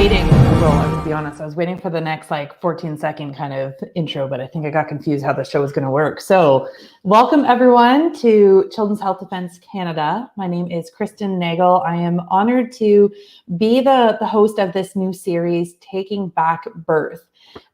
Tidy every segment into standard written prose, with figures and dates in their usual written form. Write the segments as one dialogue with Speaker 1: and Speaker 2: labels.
Speaker 1: waiting, to be honest, I was waiting for the next like 14-second kind of intro, but I think I got confused how the show was going to work. So welcome everyone to Children's Health Defense Canada. My name is Kristen Nagle. I am honored to be the host of this new series, Taking Back Birth.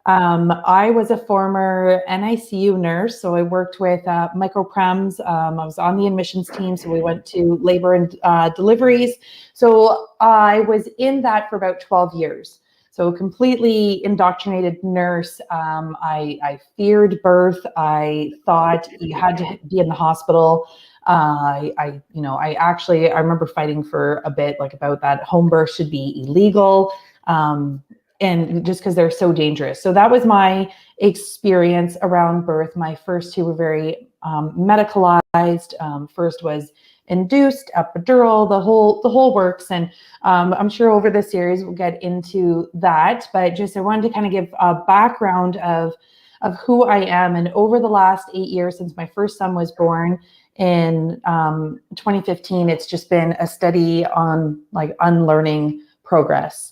Speaker 1: I was a former NICU nurse, so I worked with microprems. I was on the admissions team, so we went to labor and deliveries. So I was in that for about 12 years. So completely indoctrinated nurse. I feared birth. I thought you had to be in the hospital. I remember fighting for a bit like about that home birth should be illegal. And just because they're so dangerous. So that was my experience around birth. My first two were very medicalized. First was induced, epidural, the whole works. And I'm sure over the series we'll get into that. But just I wanted to kind of give a background of who I am. And over the last 8 years since my first son was born in 2015, it's just been a study on like unlearning progress.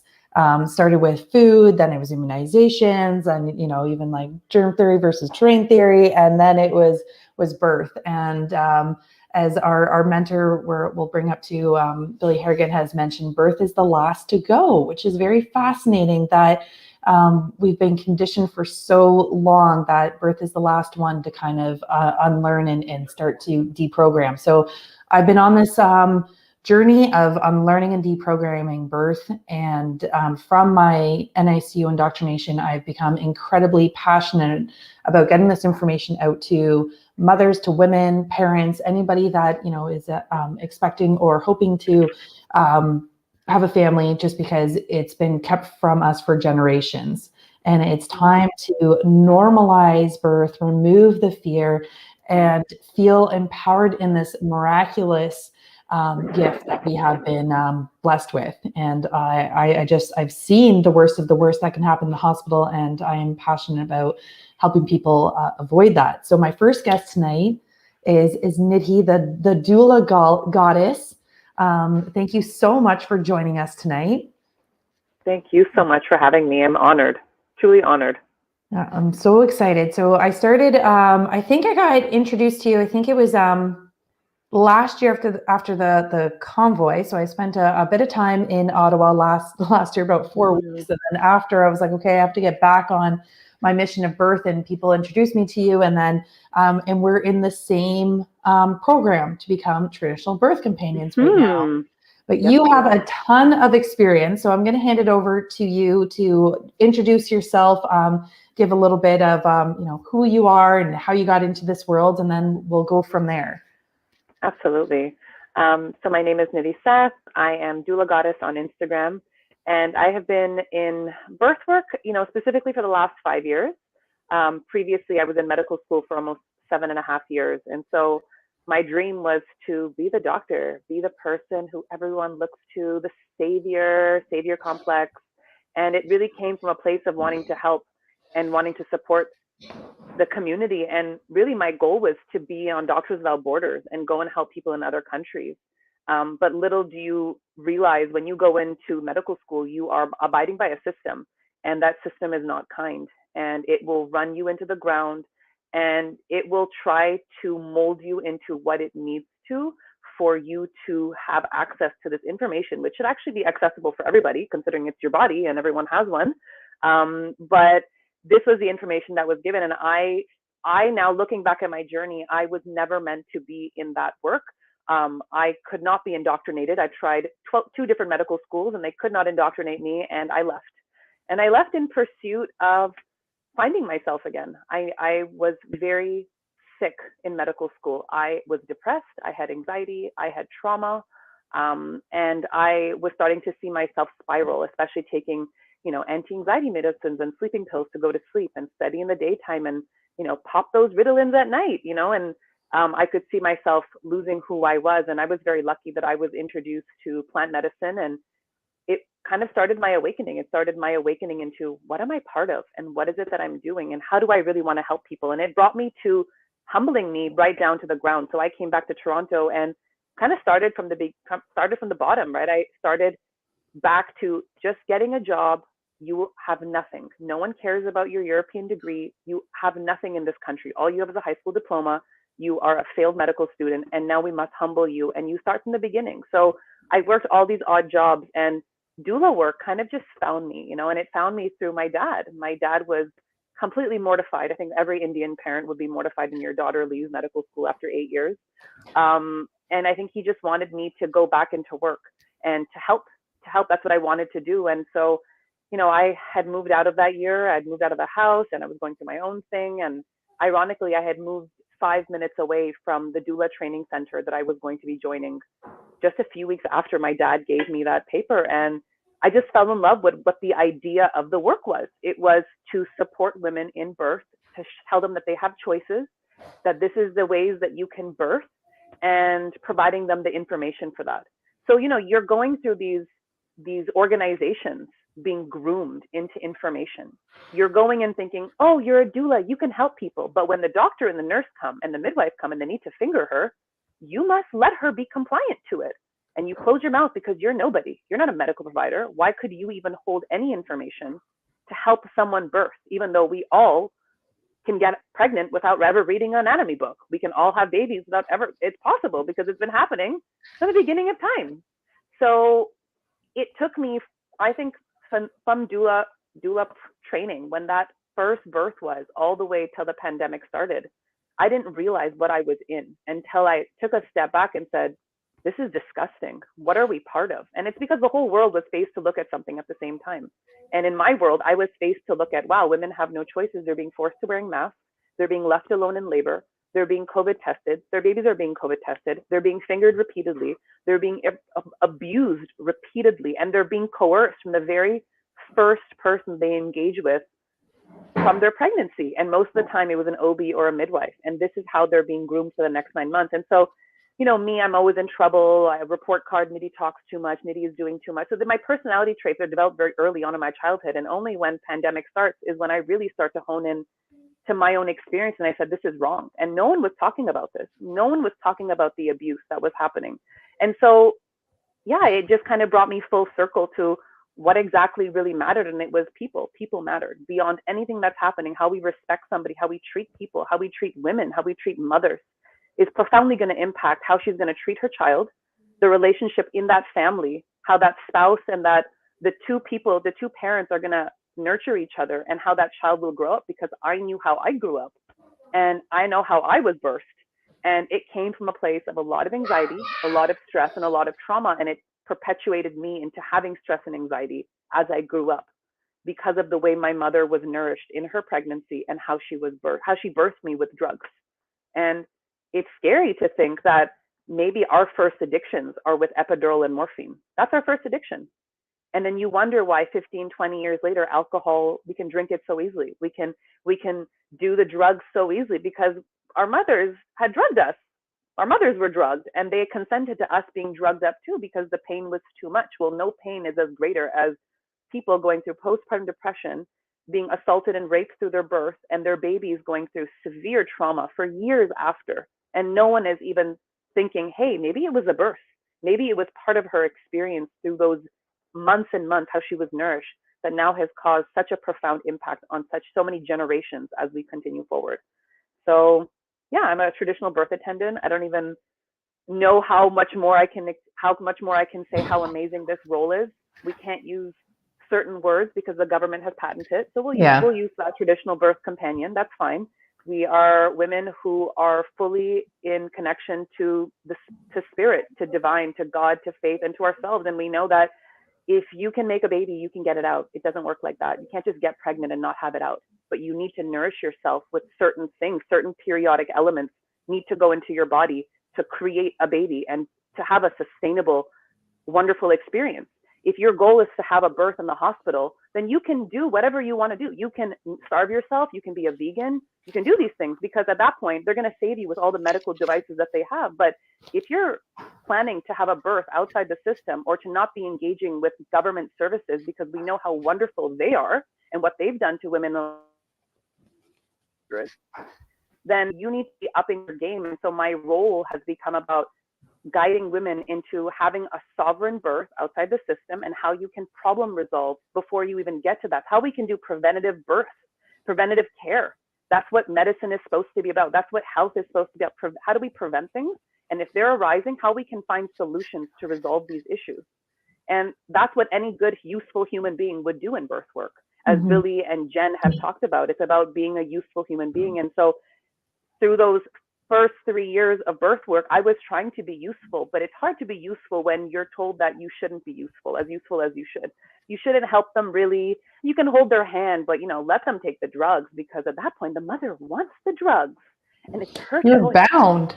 Speaker 1: Started with food, then it was immunizations, and even like germ theory versus terrain theory, and then it was birth. And as our mentor we'll bring up to Billy Harrigan has mentioned, birth is the last to go, which is very fascinating that we've been conditioned for so long that birth is the last one to kind of unlearn and start to deprogram. So I've been on this journey of unlearning and deprogramming birth. And from my NICU indoctrination, I've become incredibly passionate about getting this information out to mothers, to women, parents, anybody that, is expecting or hoping to have a family, just because it's been kept from us for generations. And it's time to normalize birth, remove the fear, and feel empowered in this miraculous gift that we have been blessed with. And I've seen the worst of the worst that can happen in the hospital, and I am passionate about helping people avoid that. So my first guest tonight is Nidhi, the doula goddess. Thank you so much for joining us tonight.
Speaker 2: Thank you so much for having me. I'm honored, truly honored.
Speaker 1: I'm so excited. So I started, I think I got introduced to you, I think it was last year after the convoy. So I spent a bit of time in Ottawa last year, about 4 weeks. And then after I was like, okay, I have to get back on my mission of birth, and people introduced me to you. And then, and we're in the same program to become traditional birth companions right now. But you have a ton of experience. So I'm going to hand it over to you to introduce yourself, give a little bit of, who you are and how you got into this world, and then we'll go from there.
Speaker 2: Absolutely. So my name is Nidhi Seth. I am doula goddess on Instagram, and I have been in birth work, specifically for the last 5 years. Previously, I was in medical school for almost 7.5 years. And so my dream was to be the doctor, be the person who everyone looks to, the savior complex. And it really came from a place of wanting to help and wanting to support the community. And really my goal was to be on Doctors Without Borders and go and help people in other countries. But little do you realize, when you go into medical school, you are abiding by a system, and that system is not kind, and it will run you into the ground, and it will try to mold you into what it needs to for you to have access to this information, which should actually be accessible for everybody, considering it's your body and everyone has one. But this was the information that was given. And I now, looking back at my journey, I was never meant to be in that work. I could not be indoctrinated. I tried 2 different medical schools, and they could not indoctrinate me, and I left. And I left in pursuit of finding myself again. I was very sick in medical school. I was depressed. I had anxiety. I had trauma. And I was starting to see myself spiral, especially taking anti-anxiety medicines and sleeping pills to go to sleep, and study in the daytime, and, pop those Ritalins at night, and I could see myself losing who I was. And I was very lucky that I was introduced to plant medicine, and it kind of started my awakening. It started my awakening into, what am I part of, and what is it that I'm doing, and how do I really want to help people? And it brought me to humbling me right down to the ground. So I came back to Toronto and kind of started from the bottom, right? I started back to just getting a job. You have nothing. No one cares about your European degree. You have nothing in this country. All you have is a high school diploma. You are a failed medical student, and now we must humble you. And you start from the beginning. So I worked all these odd jobs, and doula work kind of just found me, and it found me through my dad. My dad was completely mortified. I think every Indian parent would be mortified when your daughter leaves medical school after 8 years. And I think he just wanted me to go back into work and to help. That's what I wanted to do. And so, I had moved out of that year. I'd moved out of the house and I was going through my own thing. And ironically, I had moved 5 minutes away from the doula training center that I was going to be joining just a few weeks after my dad gave me that paper. And I just fell in love with what the idea of the work was. It was to support women in birth, to tell them that they have choices, that this is the ways that you can birth, and providing them the information for that. So, you're going through these organizations being groomed into information. You're going and thinking, oh, you're a doula, you can help people. But when the doctor and the nurse come and the midwife come and they need to finger her, you must let her be compliant to it. And you close your mouth because you're nobody. You're not a medical provider. Why could you even hold any information to help someone birth, even though we all can get pregnant without ever reading an anatomy book? We can all have babies without ever, it's possible because it's been happening from the beginning of time. So it took me, I think, from doula training, when that first birth was, all the way till the pandemic started. I didn't realize what I was in until I took a step back and said, this is disgusting. What are we part of? And it's because the whole world was faced to look at something at the same time. And in my world, I was faced to look at, wow, women have no choices. They're being forced to wearing masks. They're being left alone in labor. They're being COVID tested. Their babies are being COVID tested. They're being fingered repeatedly. They're being abused repeatedly. And they're being coerced from the very first person they engage with from their pregnancy. And most of the time it was an OB or a midwife. And this is how they're being groomed for the next 9 months. And so, me, I'm always in trouble. I have a report card. Nidhi talks too much. Nidhi is doing too much. So my personality traits are developed very early on in my childhood. And only when pandemic starts is when I really start to hone in to my own experience. And I said, this is wrong. And no one was talking about this. No one was talking about the abuse that was happening. And so, yeah, it just kind of brought me full circle to what exactly really mattered. And it was people. People mattered beyond anything that's happening. How we respect somebody, how we treat people, how we treat women, how we treat mothers is profoundly going to impact how she's going to treat her child, the relationship in that family, how that spouse and that the two parents are going to nurture each other, and how that child will grow up, because I knew how I grew up and I know how I was birthed. And it came from a place of a lot of anxiety, a lot of stress, and a lot of trauma. And it perpetuated me into having stress and anxiety as I grew up, because of the way my mother was nourished in her pregnancy and how she birthed me with drugs. And it's scary to think that maybe our first addictions are with epidural and morphine. That's our first addiction. And then you wonder why 15, 20 years later, alcohol, we can drink it so easily. We can do the drugs so easily because our mothers had drugged us. Our mothers were drugged, and they consented to us being drugged up too, because the pain was too much. Well, no pain is as greater as people going through postpartum depression, being assaulted and raped through their birth, and their babies going through severe trauma for years after. And no one is even thinking, hey, maybe it was a birth. Maybe it was part of her experience through those months and months, how she was nourished, that now has caused such a profound impact on so many generations as we continue forward. So yeah, I'm a traditional birth attendant. I don't even know how much more I can say how amazing this role is. We can't use certain words because the government has patented it. So we'll use that traditional birth companion. That's fine. We are women who are fully in connection to spirit, to divine, to God, to faith, and to ourselves. And we know that if you can make a baby, you can get it out. It doesn't work like that. You can't just get pregnant and not have it out, but you need to nourish yourself with certain things. Certain periodic elements need to go into your body to create a baby and to have a sustainable, wonderful experience. If your goal is to have a birth in the hospital, then you can do whatever you want to do. You can starve yourself. You can be a vegan. You can do these things, because at that point, they're going to save you with all the medical devices that they have. But if you're planning to have a birth outside the system, or to not be engaging with government services, because we know how wonderful they are and what they've done to women, then you need to be upping your game. And so my role has become about guiding women into having a sovereign birth outside the system and how you can problem resolve before you even get to that. How we can do preventative birth, preventative care. That's what medicine is supposed to be about. That's what health is supposed to be about. How do we prevent things? And if they're arising, how we can find solutions to resolve these issues. And that's what any good, useful human being would do in birth work. As Billy and Jen have talked about, it's about being a useful human being. And so through those first 3 years of birth work, I was trying to be useful, but it's hard to be useful when you're told that you shouldn't be useful as you should. You shouldn't help them really. You can hold their hand, but, you know, let them take the drugs, because at that point, the mother wants the drugs and it's her
Speaker 1: You're
Speaker 2: choice.
Speaker 1: bound.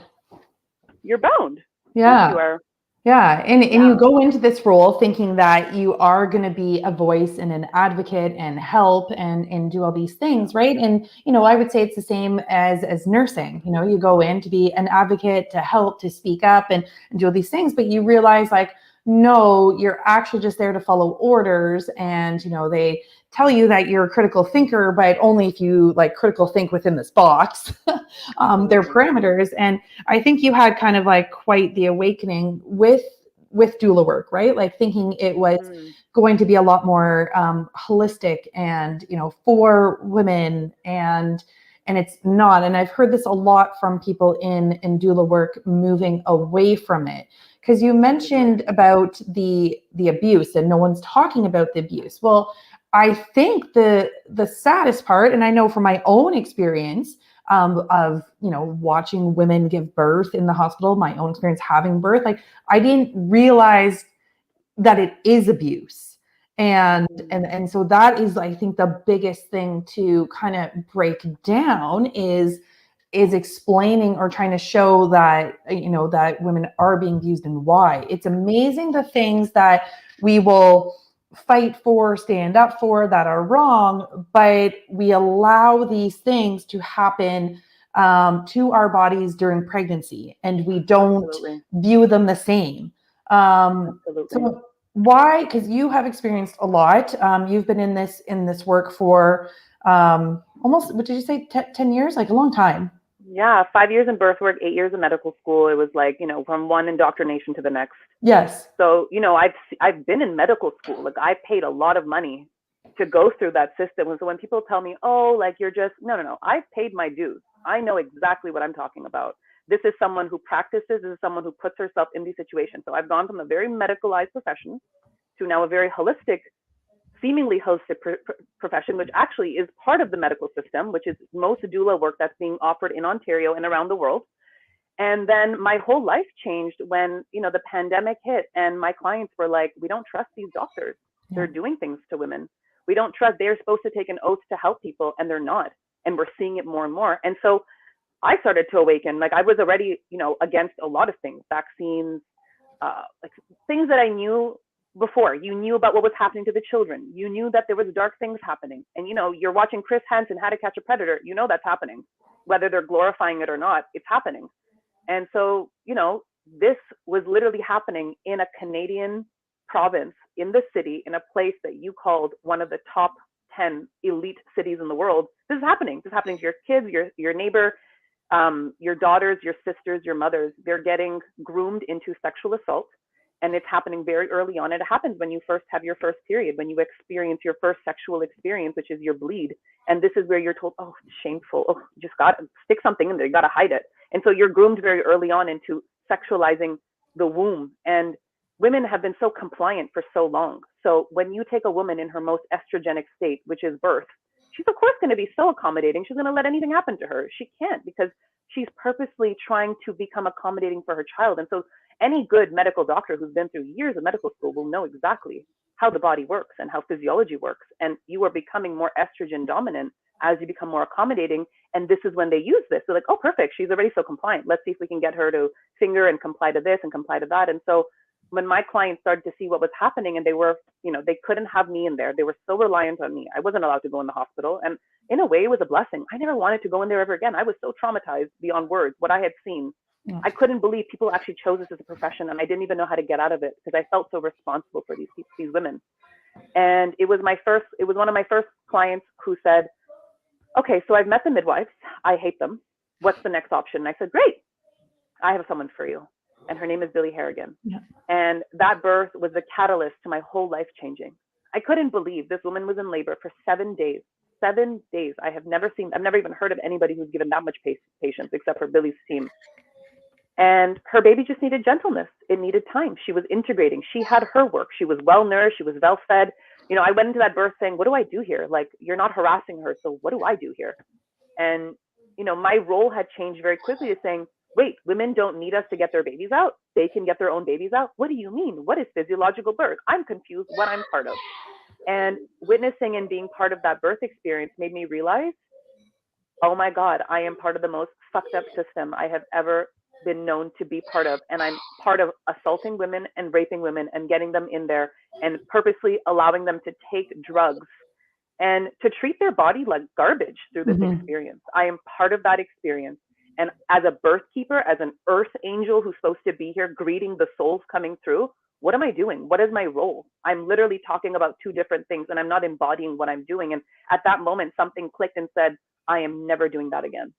Speaker 2: You're bound.
Speaker 1: Yeah.
Speaker 2: You are.
Speaker 1: Yeah. And you go into this role thinking that you are going to be a voice and an advocate and help and do all these things, right? And, you know, I would say it's the same as nursing. You know, you go in to be an advocate, to help, to speak up and do all these things, but you realize, like, no, you're actually just there to follow orders. And, you know, they tell you that you're a critical thinker, but only if you like critical think within this box, their parameters. And I think you had kind of like quite the awakening with doula work, right? Like thinking it was going to be a lot more holistic and, you know, for women, and it's not. And I've heard this a lot from people in doula work moving away from it. Because you mentioned about the abuse and no one's talking about the abuse. Well, I think the saddest part, and I know from my own experience of, you know, watching women give birth in the hospital, my own experience having birth, like I didn't realize that it is abuse. And so that is, I think, the biggest thing to kind of break down is explaining or trying to show that, you know, that women are being abused and why. It's amazing the things that we will fight for, stand up for, that are wrong, but we allow these things to happen to our bodies during pregnancy, and we don't view them the same. So why? Because you have experienced a lot. You've been in this work for almost, what did you say, 10 years? Like a long time.
Speaker 2: Yeah, 5 years in birth work, 8 years in medical school. It was like, you know, from one indoctrination to the next.
Speaker 1: Yes.
Speaker 2: So, you know, I've been in medical school. Like I paid a lot of money to go through that system. And so when people tell me, oh, like you're just, no, I've paid my dues. I know exactly what I'm talking about. This is someone who practices. This is someone who puts herself in these situations. So I've gone from a very medicalized profession to now a very holistic, seemingly holistic profession, which actually is part of the medical system, which is most doula work that's being offered in Ontario and around the world. And then my whole life changed when, you know, the pandemic hit and my clients were like, we don't trust these doctors. They're doing things to women. We don't trust, they're supposed to take an oath to help people and they're not. And we're seeing it more and more. And so I started to awaken. Like I was already, you know, against a lot of things, vaccines, like things that I knew before. You knew about what was happening to the children. You knew that there was dark things happening. And, you know, you're watching Chris Hansen, How to Catch a Predator. You know that's happening. Whether they're glorifying it or not, it's happening. And so, you know, this was literally happening in a Canadian province, in the city, in a place that you called one of the top 10 elite cities in the world. This is happening. This is happening to your kids, your neighbor, your daughters, your sisters, your mothers. They're getting groomed into sexual assault. And it's happening very early on. It happens when you first have your first period, when you experience your first sexual experience, which is your bleed. And this is where you're told, oh, it's shameful. Oh, you just got to stick something in there. You got to hide it. And so you're groomed very early on into sexualizing the womb. And women have been so compliant for so long. So when you take a woman in her most estrogenic state, which is birth, she's of course going to be so accommodating. She's going to let anything happen to her. She can't, because she's purposely trying to become accommodating for her child. And so any good medical doctor who's been through years of medical school will know exactly how the body works and how physiology works. And you are becoming more estrogen dominant as you become more accommodating. And this is when they use this. They're like, oh, perfect. She's already so compliant. Let's see if we can get her to finger and comply to this and comply to that. And so when my clients started to see what was happening, and they were, you know, they couldn't have me in there. They were so reliant on me. I wasn't allowed to go in the hospital. And in a way, it was a blessing. I never wanted to go in there ever again. I was so traumatized beyond words, what I had seen. I couldn't believe people actually chose this as a profession, and I didn't even know how to get out of it because I felt so responsible for these women. And it was one of my first clients who said, okay, so I've met the midwives. I hate them. What's the next option? And I said, great. I have someone for you. and her name is Billie Harrigan.
Speaker 1: Yeah.
Speaker 2: And that birth was the catalyst to my whole life changing. I couldn't believe this woman was in labor for 7 days. 7 days. I've never even heard of anybody who's given that much patience except for Billie's team. And her baby just needed gentleness. It needed time. She was integrating. She had her work. She was well nourished. She was well fed. You know, I went into that birth saying, what do I do here? Like, you're not harassing her. So what do I do here? And, you know, my role had changed very quickly to saying, wait, women don't need us to get their babies out. They can get their own babies out. What do you mean? What is physiological birth? I'm confused what I'm part of. And witnessing and being part of that birth experience made me realize, oh my God, I am part of the most fucked up system I have ever been known to be part of. And I'm part of assaulting women and raping women and getting them in there and purposely allowing them to take drugs and to treat their body like garbage through this experience. I am part of that experience. And as a birth keeper, as an earth angel who's supposed to be here greeting the souls coming through, what am I doing? What is my role? I'm literally talking about two different things and I'm not embodying what I'm doing. And at that moment, something clicked and said, I am never doing that again.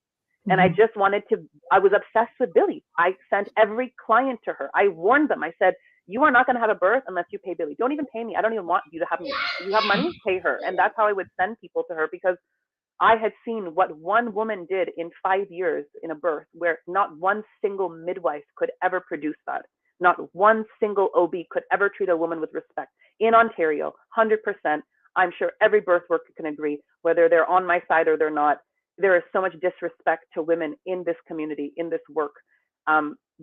Speaker 2: And I just I was obsessed with Billie. I sent every client to her. I warned them. I said, you are not going to have a birth unless you pay Billie. Don't even pay me. I don't even want you to have me. You have money, pay her. And that's how I would send people to her, because I had seen what one woman did in 5 years in a birth, where not one single midwife could ever produce that. Not one single OB could ever treat a woman with respect. In Ontario, 100%, I'm sure every birth worker can agree, whether they're on my side or they're not, there is so much disrespect to women in this community, in this work,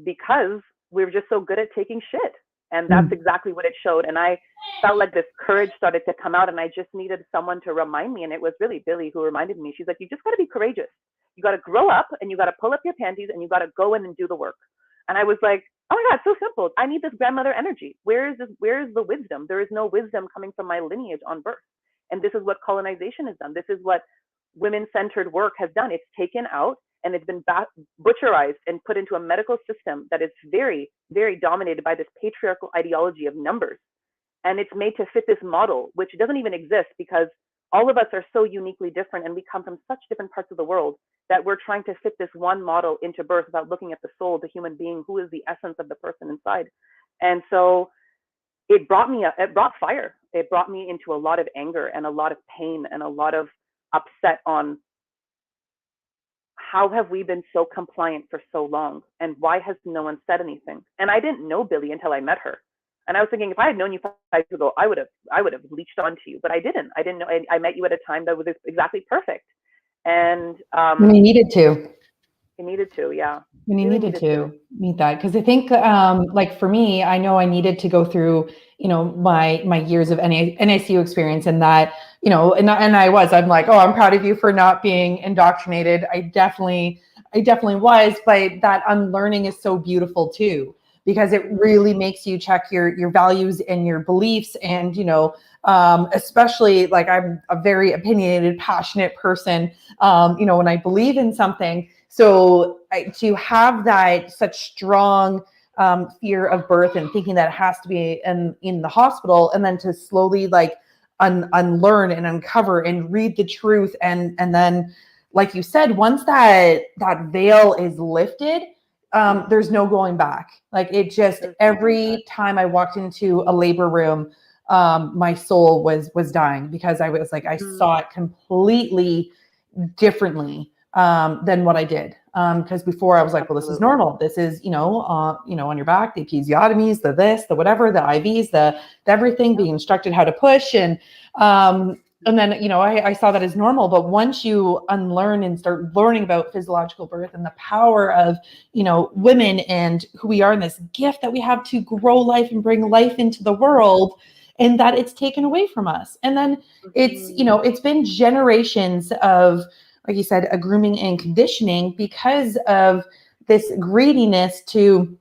Speaker 2: because we're just so good at taking shit. And that's exactly what it showed. And I felt like this courage started to come out, and I just needed someone to remind me. And it was really Billie who reminded me. She's like, you just got to be courageous. You got to grow up and you got to pull up your panties and you got to go in and do the work. And I was like, oh my God, so simple. I need this grandmother energy. Where is the wisdom? There is no wisdom coming from my lineage on birth. And this is what colonization has done. This is what women-centered work has done. It's taken out and it's been butcherized and put into a medical system that is very, very dominated by this patriarchal ideology of numbers. And it's made to fit this model, which doesn't even exist, because all of us are so uniquely different and we come from such different parts of the world that we're trying to fit this one model into birth without looking at the soul, the human being, who is the essence of the person inside. And so it brought fire. It brought me into a lot of anger and a lot of pain and a lot of upset on how have we been so compliant for so long, and why has no one said anything? And I didn't know Billie until I met her. And I was thinking, if I had known you 5 years ago, I would have leached onto you, but I didn't know. I met you at a time that was exactly perfect. And
Speaker 1: we needed to.
Speaker 2: You needed to, yeah.
Speaker 1: When you needed to meet that, because I think, like for me, I know I needed to go through, you know, my years of NICU experience, and that, you know, and I'm like, oh, I'm proud of you for not being indoctrinated. I definitely was, but that unlearning is so beautiful too, because it really makes you check your values and your beliefs, and you know, especially like I'm a very opinionated, passionate person. You know, when I believe in something. So to have that such strong fear of birth and thinking that it has to be in the hospital, and then to slowly like unlearn and uncover and read the truth, and then, like you said, once that veil is lifted, there's no going back. Like it just, every time I walked into a labor room, my soul was dying, because I was like, I saw it completely differently than what I did. Because before I was like, well, this is normal. This is, you know, on your back, the episiotomies, the this, the whatever, the IVs, the everything, being instructed how to push. And then, you know, I saw that as normal. But once you unlearn and start learning about physiological birth and the power of, you know, women and who we are, in this gift that we have to grow life and bring life into the world, and that it's taken away from us. And then it's, you know, it's been generations of, like you said, a grooming and conditioning, because of this greediness to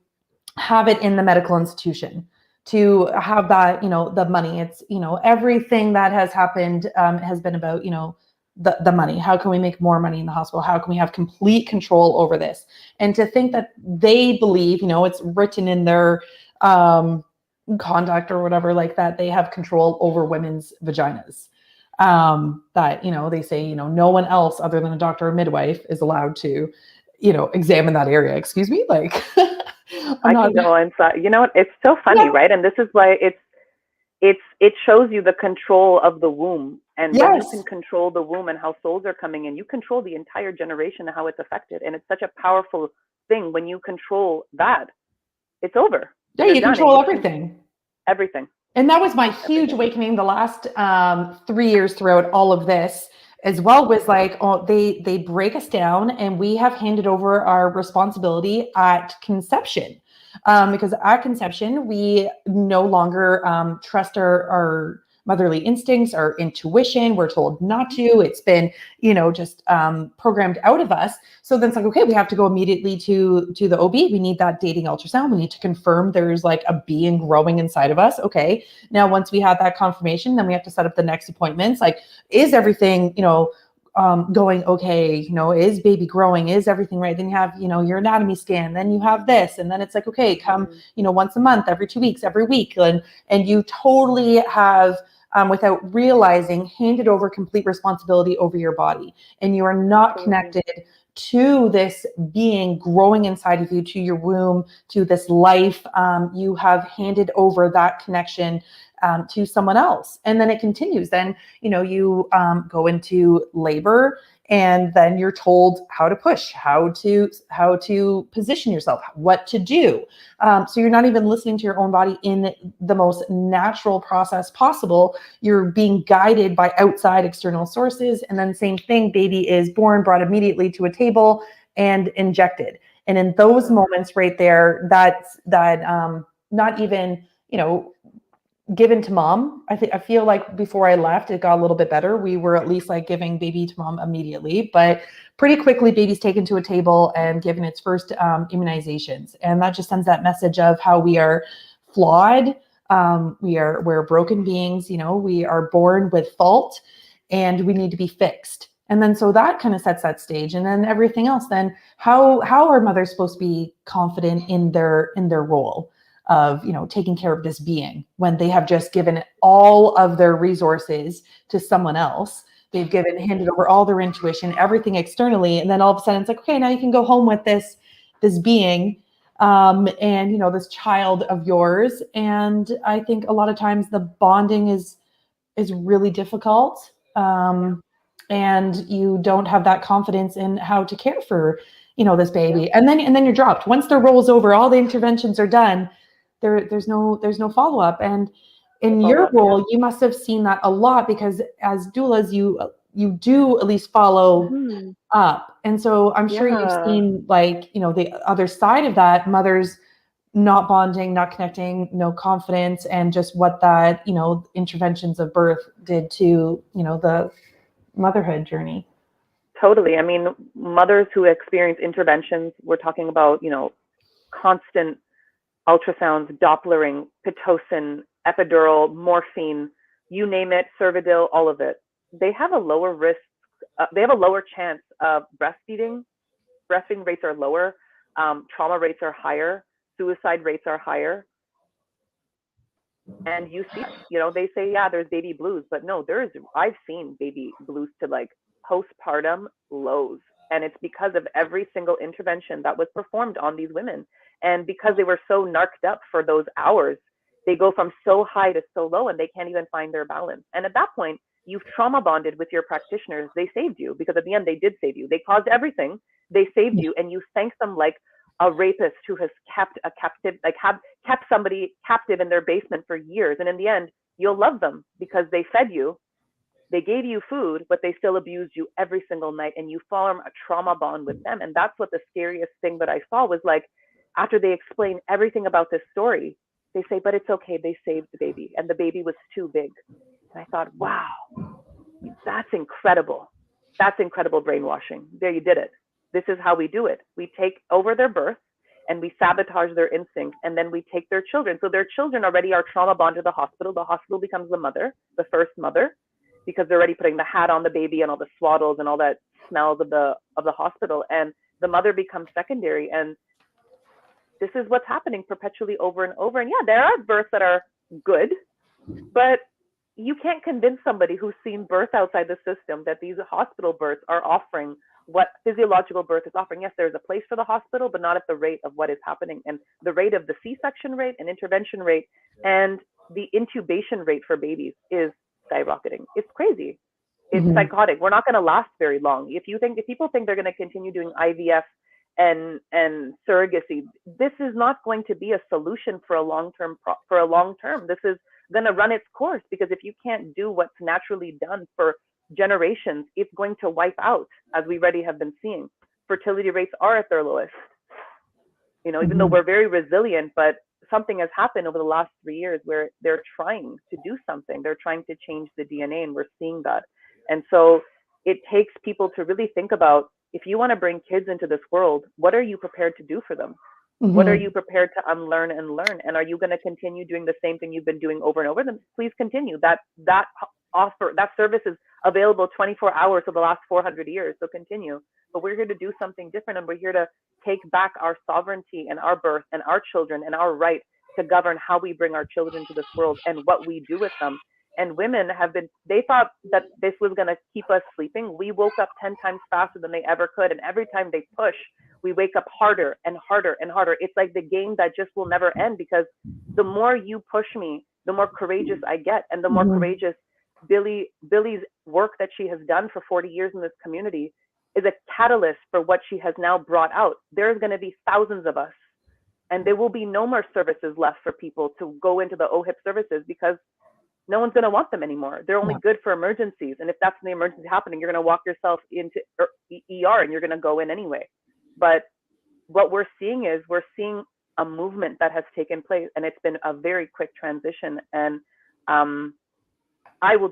Speaker 1: have it in the medical institution, to have that, you know, the money. It's, you know, everything that has happened has been about, you know, the money. How can we make more money in the hospital? How can we have complete control over this? And to think that they believe, you know, it's written in their conduct or whatever, like that they have control over women's vaginas. That, you know, they say, you know, no one else other than a doctor or midwife is allowed to, you know, examine that area. Excuse me, like,
Speaker 2: I can go inside. You know what? It's so funny, right? And this is why it shows you the control of the womb. And when you can control the womb and how souls are coming in, you control the entire generation and how it's affected. And it's such a powerful thing when you control that. It's over.
Speaker 1: Yeah, you control everything.
Speaker 2: Everything.
Speaker 1: And that was my huge awakening the last 3 years throughout all of this as well, was like, oh, they break us down, and we have handed over our responsibility at conception. Because at conception, we no longer trust our motherly instincts, our intuition. We're told not to. It's been, just programmed out of us. So then it's like, okay, we have to go immediately to the OB. We need that dating ultrasound. We need to confirm there's like a being growing inside of us. Okay. Now, once we have that confirmation, then we have to set up the next appointments. Like, is everything, going okay? Is baby growing? Is everything right? Then you have, your anatomy scan. Then you have this, and then it's like, okay, come, once a month, every 2 weeks, every week, and you totally have, without realizing, handed over complete responsibility over your body, and you are not connected to this being growing inside of you, to your womb, to this life. You have handed over that connection to someone else, and then it continues. Then you go into labor, and then you're told how to push, how to position yourself, what to do. So you're not even listening to your own body in the most natural process possible. You're being guided by outside external sources. And then same thing, baby is born, brought immediately to a table and injected. And in those moments right there, that not even, given to mom. I feel like before I left, it got a little bit better. We were at least like giving baby to mom immediately, but pretty quickly baby's taken to a table and given its first immunizations. And that just sends that message of how we are flawed. We're broken beings, we are born with fault, and we need to be fixed. And then so that kind of sets that stage. And then everything else, then how are mothers supposed to be confident in their role of, taking care of this being when they have just given all of their resources to someone else? They've handed over all their intuition, everything externally. And then all of a sudden it's like, okay, now you can go home with this being, and, this child of yours. And I think a lot of times the bonding is really difficult. And you don't have that confidence in how to care for, this baby. And then you're dropped. Once the roll's over, all the interventions are done. There's no follow-up. And in your role, you must have seen that a lot, because as doulas, you do at least follow up. And so I'm sure you've seen, like, the other side of that, mothers not bonding, not connecting, no confidence, and just what that, interventions of birth did to, the motherhood journey.
Speaker 2: Totally. I mean, mothers who experience interventions, we're talking about, constant ultrasounds, Dopplering, Pitocin, epidural, morphine, you name it, Cervidil, all of it. They have a lower risk, they have a lower chance of breastfeeding. Breastfeeding rates are lower, trauma rates are higher, suicide rates are higher. And you see, they say, yeah, there's baby blues, but no, I've seen baby blues to like postpartum lows. And it's because of every single intervention that was performed on these women. And because they were so narked up for those hours, they go from so high to so low, and they can't even find their balance. And at that point, you've trauma bonded with your practitioners. They saved you, because at the end, they did save you. They caused everything. They saved you, and you thank them like a rapist who has kept somebody captive in their basement for years. And in the end, you'll love them because they fed you, they gave you food, but they still abused you every single night, and you form a trauma bond with them. And that's what the scariest thing that I saw was, like, after they explain everything about this story, they say, but it's okay, they saved the baby, and the baby was too big. And I thought, wow, that's incredible. That's incredible brainwashing. There, you did it. This is how we do it. We take over their birth, and we sabotage their instinct, and then we take their children. So their children already are trauma bonded to the hospital. The hospital becomes the mother, the first mother, because they're already putting the hat on the baby and all the swaddles and all that smells of the hospital. And the mother becomes secondary. And this is what's happening perpetually over and over. And yeah, there are births that are good, but you can't convince somebody who's seen birth outside the system that these hospital births are offering what physiological birth is offering. Yes, there's a place for the hospital, but not at the rate of what is happening. And the rate of the C-section rate and intervention rate and the intubation rate for babies is skyrocketing. It's crazy. It's psychotic. We're not going to last very long. If people think they're going to continue doing IVF and surrogacy, this is not going to be a solution for a long term. This is going to run its course, because if you can't do what's naturally done for generations, it's going to wipe out, as we already have been seeing. Fertility rates are at their lowest. Even though we're very resilient, but something has happened over the last 3 years where they're trying to do something. They're trying to change the DNA, and we're seeing that. And so it takes people to really think about, if you want to bring kids into this world, what are you prepared to do for them? What are you prepared to unlearn and learn? And are you going to continue doing the same thing you've been doing over and over? Then please continue. That service is available 24 hours for the last 400 years. So continue. But we're here to do something different, and we're here to take back our sovereignty and our birth and our children and our right to govern how we bring our children to this world and what we do with them. And women they thought that this was going to keep us sleeping. We woke up 10 times faster than they ever could. And every time they push, we wake up harder and harder and harder. It's like the game that just will never end, because the more you push me, the more courageous I get. And the more courageous Billy's work that she has done for 40 years in this community is a catalyst for what she has now brought out. There's going to be thousands of us, and there will be no more services left for people to go into the OHIP services, because no one's going to want them anymore. They're only good for emergencies. And if that's the emergency happening, you're going to walk yourself into ER and you're going to go in anyway. But what we're seeing a movement that has taken place, and it's been a very quick transition. And I will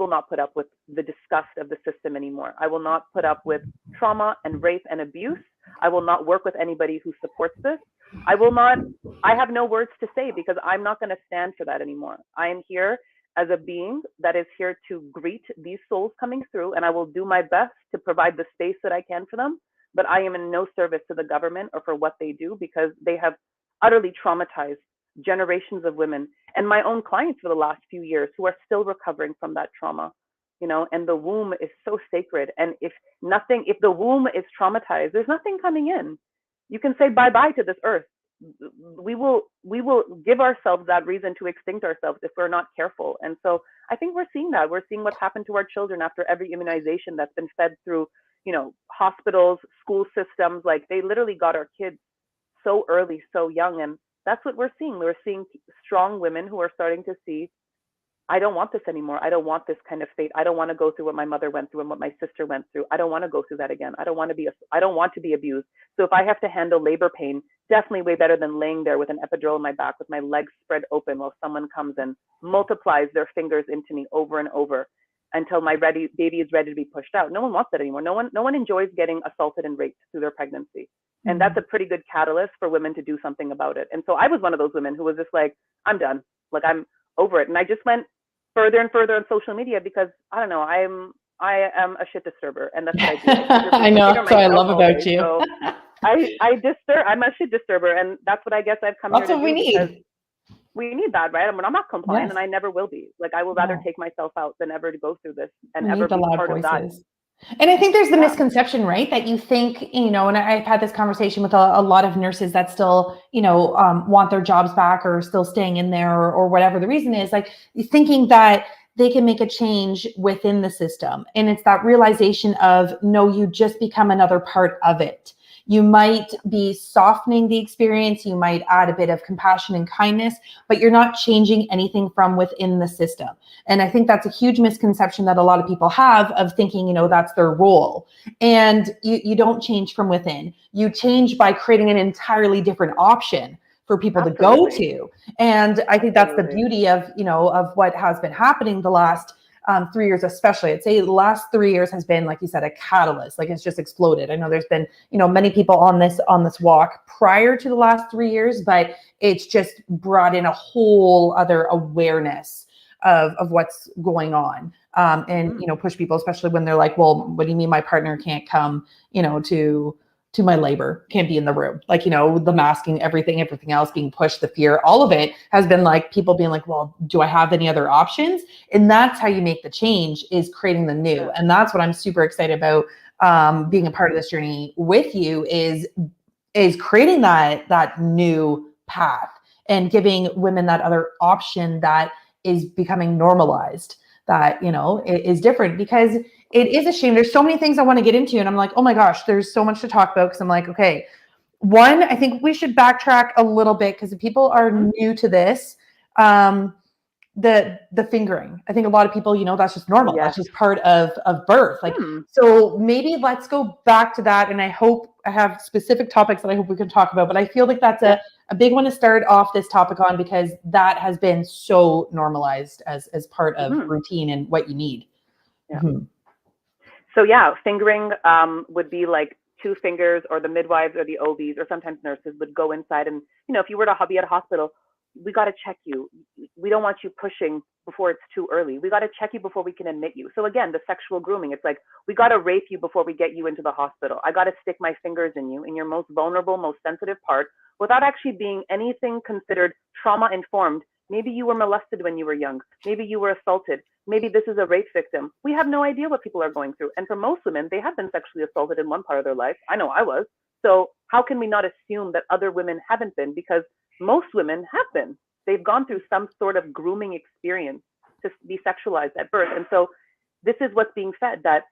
Speaker 2: not put up with the disgust of the system anymore. I will not put up with trauma and rape and abuse. I will not work with anybody who supports this. I have no words to say, because I'm not going to stand for that anymore. I am here as a being that is here to greet these souls coming through, and I will do my best to provide the space that I can for them. But I am in no service to the government or for what they do, because they have utterly traumatized generations of women and my own clients for the last few years who are still recovering from that trauma. And the womb is so sacred. And if the womb is traumatized, there's nothing coming in. You can say bye-bye to this earth. We will give ourselves that reason to extinct ourselves if we're not careful. And so I think we're seeing that. We're seeing what's happened to our children after every immunization that's been fed through, hospitals, school systems. Like, they literally got our kids so early, so young. And that's what we're seeing. We're seeing strong women who are starting to see, I don't want this anymore. I don't want this kind of fate. I don't want to go through what my mother went through and what my sister went through. I don't want to go through that again. I don't want to be abused. So if I have to handle labor pain, definitely way better than laying there with an epidural in my back with my legs spread open while someone comes and multiplies their fingers into me over and over until my baby is ready to be pushed out. No one wants that anymore. No one enjoys getting assaulted and raped through their pregnancy. And that's a pretty good catalyst for women to do something about it. And so I was one of those women who was just like, I'm done. Like, I'm over it. And I just went further and further on social media, because I don't know, I am a shit disturber, and that's what I do.
Speaker 1: I know, that's what I love about you.
Speaker 2: So I'm a shit disturber, and that's what I guess I've come here to do. That's what we need. We need that, right? I'm not compliant, and I never will be. Like, I will rather take myself out than ever to go through this and ever be part of that.
Speaker 1: And I think there's the misconception, right? That you think, and I've had this conversation with a lot of nurses that still, want their jobs back or still staying in there or whatever the reason is, like, thinking that they can make a change within the system. And it's that realization of, no, you just become another part of it. You might be softening the experience. You might add a bit of compassion and kindness, but you're not changing anything from within the system. And I think that's a huge misconception that a lot of people have of thinking, that's their role. And you don't change from within. You change by creating an entirely different option for people to go to. And I think that's the beauty of, of what has been happening the last 3 years, especially. I'd say the last 3 years has been, like you said, a catalyst. Like, it's just exploded. I know there's been, many people on this walk prior to the last 3 years, but it's just brought in a whole other awareness of what's going on. And, push people, especially when they're like, well, what do you mean my partner can't come, to my labor, can't be in the room? Like, the masking, everything else being pushed, the fear, all of it has been like people being like, well, do I have any other options? And that's how you make the change, is creating the new. And that's what I'm super excited about being a part of this journey with you is creating that new path and giving women that other option that is becoming normalized, that, you know, is different, because it is a shame. There's so many things I want to get into, and I'm like, oh my gosh, there's so much to talk about, because I'm like, okay, one, I think we should backtrack a little bit, because if people are new to this, the fingering, I think a lot of people, you know, that's just normal.
Speaker 2: Yes.
Speaker 1: That's just part of birth. Like, so maybe let's go back to that. And I hope I have specific topics that I hope we can talk about, but I feel like that's a big one to start off this topic on, because that has been so normalized as part of routine and what you need.
Speaker 2: Yeah. So yeah, fingering would be like 2 fingers, or the midwives or the OBs or sometimes nurses would go inside, and, you know, if you were to be at a hospital, we got to check you. We don't want you pushing before it's too early. We got to check you before we can admit you. So again, the sexual grooming, it's like, we got to rape you before we get you into the hospital. I got to stick my fingers in you, in your most vulnerable, most sensitive part, without actually being anything considered trauma informed. Maybe you were molested when you were young. Maybe you were assaulted. Maybe this is a rape victim. We have no idea what people are going through. And for most women, they have been sexually assaulted in one part of their life. I know I was. So how can we not assume that other women haven't been? Because most women have been. They've gone through some sort of grooming experience to be sexualized at birth. And so this is what's being fed, that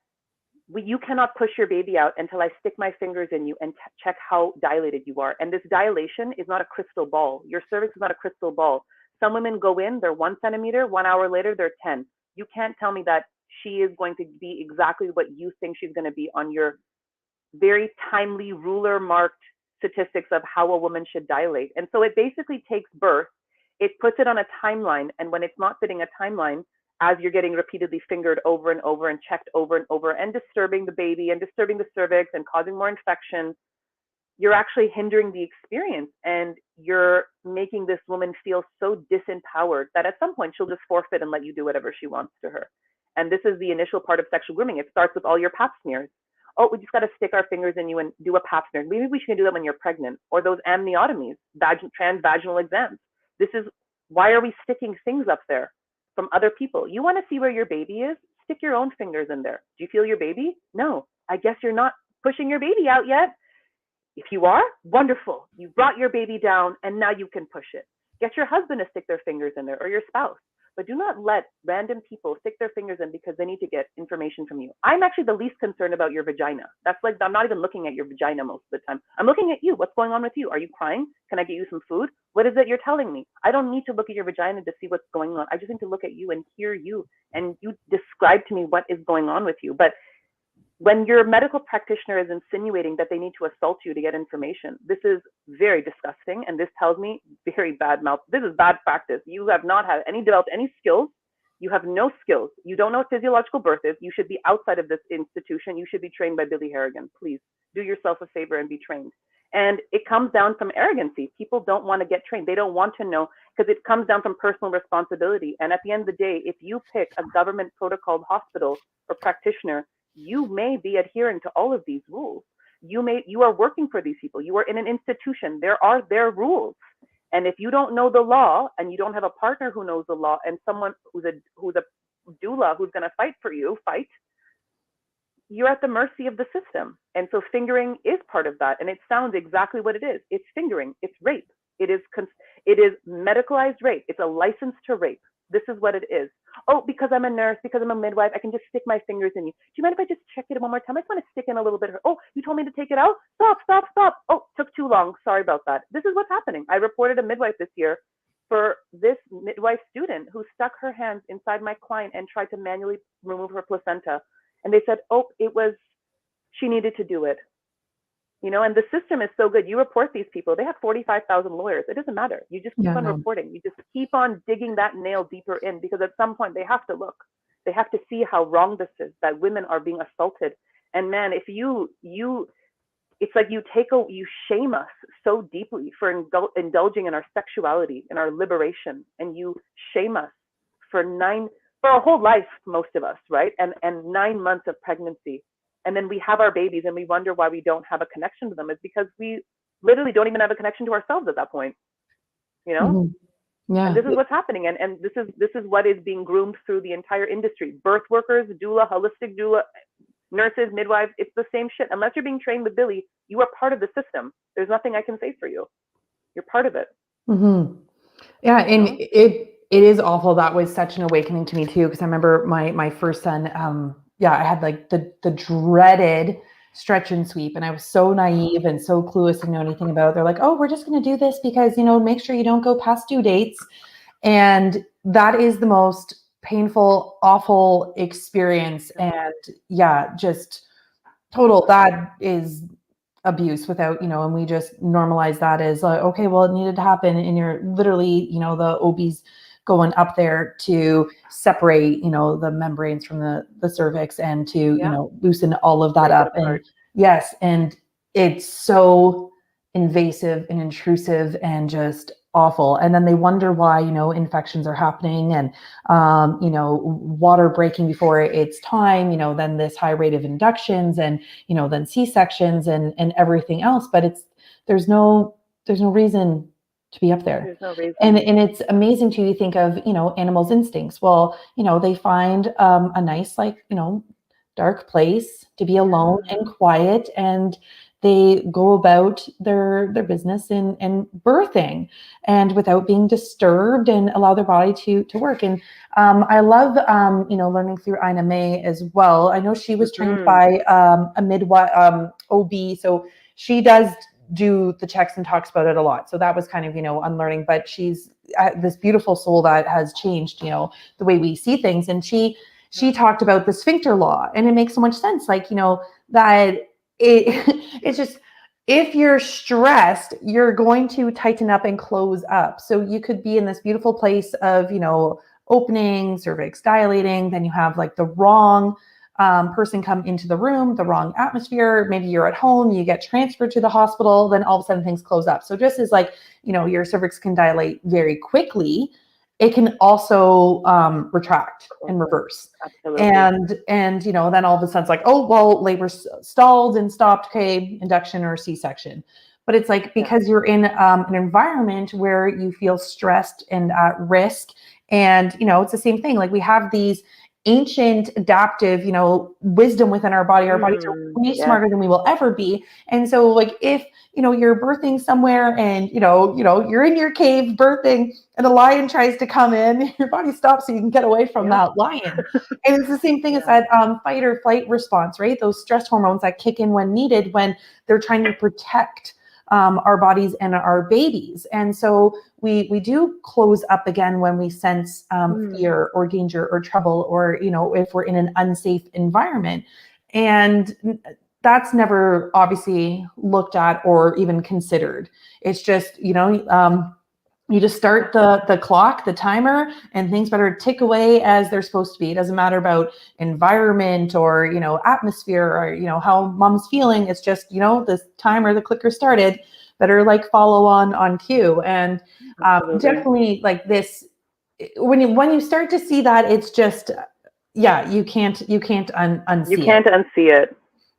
Speaker 2: you cannot push your baby out until I stick my fingers in you and check how dilated you are. And this dilation is not a crystal ball. Your cervix is not a crystal ball. Some women go in, they're 1 centimeter, 1 hour later, they're 10. You can't tell me that she is going to be exactly what you think she's going to be on your very timely ruler marked statistics of how a woman should dilate. And so it basically takes birth, it puts it on a timeline. And when it's not fitting a timeline, as you're getting repeatedly fingered over and over and checked over and over and disturbing the baby and disturbing the cervix and causing more infections, you're actually hindering the experience, and you're making this woman feel so disempowered that at some point she'll just forfeit and let you do whatever she wants to her. And this is the initial part of sexual grooming. It starts with all your pap smears. Oh, we just got to stick our fingers in you and do a pap smear. Maybe we should do that when you're pregnant, or those amniotomies, transvaginal exams. This is, why are we sticking things up there from other people? You want to see where your baby is? Stick your own fingers in there. Do you feel your baby? No, I guess you're not pushing your baby out yet. If you are, wonderful. You brought your baby down, and now you can push it. Get your husband to stick their fingers in there, or your spouse. But do not let random people stick their fingers in because they need to get information from you. I'm actually the least concerned about your vagina. That's like, I'm not even looking at your vagina most of the time. I'm looking at you. What's going on with you? Are you crying? Can I get you some food? What is it you're telling me? I don't need to look at your vagina to see what's going on. I just need to look at you and hear you, and you describe to me what is going on with you. But when your medical practitioner is insinuating that they need to assault you to get information, this is very disgusting. And this tells me very bad mouth. This is bad practice. You have not had developed any skills. You have no skills. You don't know what physiological birth is. You should be outside of this institution. You should be trained by Billy Harrigan. Please do yourself a favor and be trained. And it comes down from arrogancy. People don't want to get trained. They don't want to know, because it comes down from personal responsibility. And at the end of the day, if you pick a government protocoled hospital or practitioner, you may be adhering to all of these rules. You are working for these people. You are in an institution. There are their rules. And if you don't know the law, and you don't have a partner who knows the law, and someone who's a doula who's going to fight for you, you're at the mercy of the system. And so fingering is part of that. And it sounds exactly what it is. It's fingering. It's rape. It is medicalized rape. It's a license to rape. This is what it is. Oh, because I'm a nurse, because I'm a midwife, I can just stick my fingers in you. Do you mind if I just check it one more time? I just want to stick in a little bit. Oh, you told me to take it out? Stop. Oh, took too long. Sorry about that. This is what's happening. I reported a midwife this year for this midwife student who stuck her hands inside my client and tried to manually remove her placenta. And they said, oh, she needed to do it. You know, and the system is so good. You report these people. They have 45,000 lawyers. It doesn't matter. You just keep on reporting. You just keep on digging that nail deeper in, because at some point they have to look. They have to see how wrong this is, that women are being assaulted. And man, if it's like you shame us so deeply for indulging in our sexuality and our liberation. And you shame us for our whole life, most of us, right? And 9 months of pregnancy. And then we have our babies and we wonder why we don't have a connection to them. It's because we literally don't even have a connection to ourselves at that point, you know? Mm-hmm. Yeah. And this is what's happening. And this is what is being groomed through the entire industry. Birth workers, doula, holistic doula, Nurses, midwives, it's the same shit. Unless you're being trained with Billy, you are part of the system. There's nothing I can say for you. You're part of it.
Speaker 1: Mm-hmm. Yeah, and it is awful. That was such an awakening to me too, because I remember my first son. I had like the dreaded stretch and sweep, and I was so naive and so clueless to know anything about it. They're like, "Oh, we're just going to do this because make sure you don't go past due dates," and that is the most painful, awful experience. And just total. That is abuse without, and we just normalize that as like, okay, well, it needed to happen. And you're literally, the OB's going up there to separate, the membranes from the cervix and to, loosen all of that up. And yes. And it's so invasive and intrusive and just awful. And then they wonder why, infections are happening and, water breaking before it's time, then this high rate of inductions and, then C-sections and everything else. But there's no reason to be up there.
Speaker 2: There's no reason.
Speaker 1: And it's amazing to think of, animals' instincts. Well, they find a nice, dark place to be alone and quiet, and they go about their business in birthing and without being disturbed and allow their body to work. And I love, learning through Ina May as well. I know she was trained by a midwife, OB. So she does do the checks and talks about it a lot. So that was kind of, unlearning, but she's this beautiful soul that has changed, the way we see things. And she talked about the sphincter law, and it makes so much sense. Like, that it's just, if you're stressed, you're going to tighten up and close up. So you could be in this beautiful place of, opening, cervix dilating, then you have like the wrong person come into the room, the wrong atmosphere. Maybe you're at home, you get transferred to the hospital, then all of a sudden things close up. So just as like, your cervix can dilate very quickly, it can also retract and reverse.
Speaker 2: Absolutely.
Speaker 1: And then all of a sudden it's like, oh, well, labor stalled and stopped, okay, induction or C-section. But it's like, because you're in an environment where you feel stressed and at risk. And, it's the same thing. Like, we have these ancient adaptive, wisdom within our body. Our bodies are way smarter than we will ever be. And so, like, if, you're birthing somewhere and, you're in your cave birthing and a lion tries to come in, your body stops so you can get away from that lion. And it's the same thing as that fight or flight response, right? Those stress hormones that kick in when needed, when they're trying to protect our bodies and our babies. And so we do close up again when we sense fear or danger or trouble, or, if we're in an unsafe environment. And that's never obviously looked at or even considered. It's just, you just start the clock, the timer, and things better tick away as they're supposed to be. It doesn't matter about environment or, atmosphere or, how mom's feeling. It's just, the timer, the clicker started, better like follow on cue. And definitely like this, when you start to see that, it's just, you can't unsee it.
Speaker 2: You can't unsee it.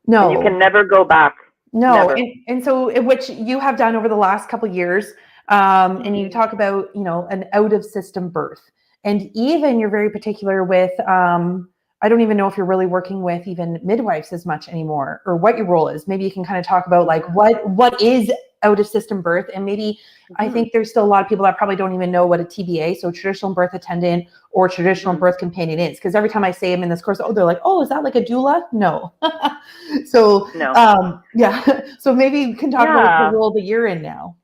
Speaker 1: No.
Speaker 2: And you can never go back.
Speaker 1: No. And so, which you have done over the last couple of years, and you talk about, an out of system birth. And even you're very particular with, I don't even know if you're really working with even midwives as much anymore, or what your role is. Maybe you can kind of talk about like what is out of system birth. And maybe I think there's still a lot of people that probably don't even know what a TBA, so traditional birth attendant or traditional birth companion is. Because every time I say them in this course, they're like, oh, is that like a doula? No. So,
Speaker 2: no.
Speaker 1: So maybe you can talk about the role that you're in now.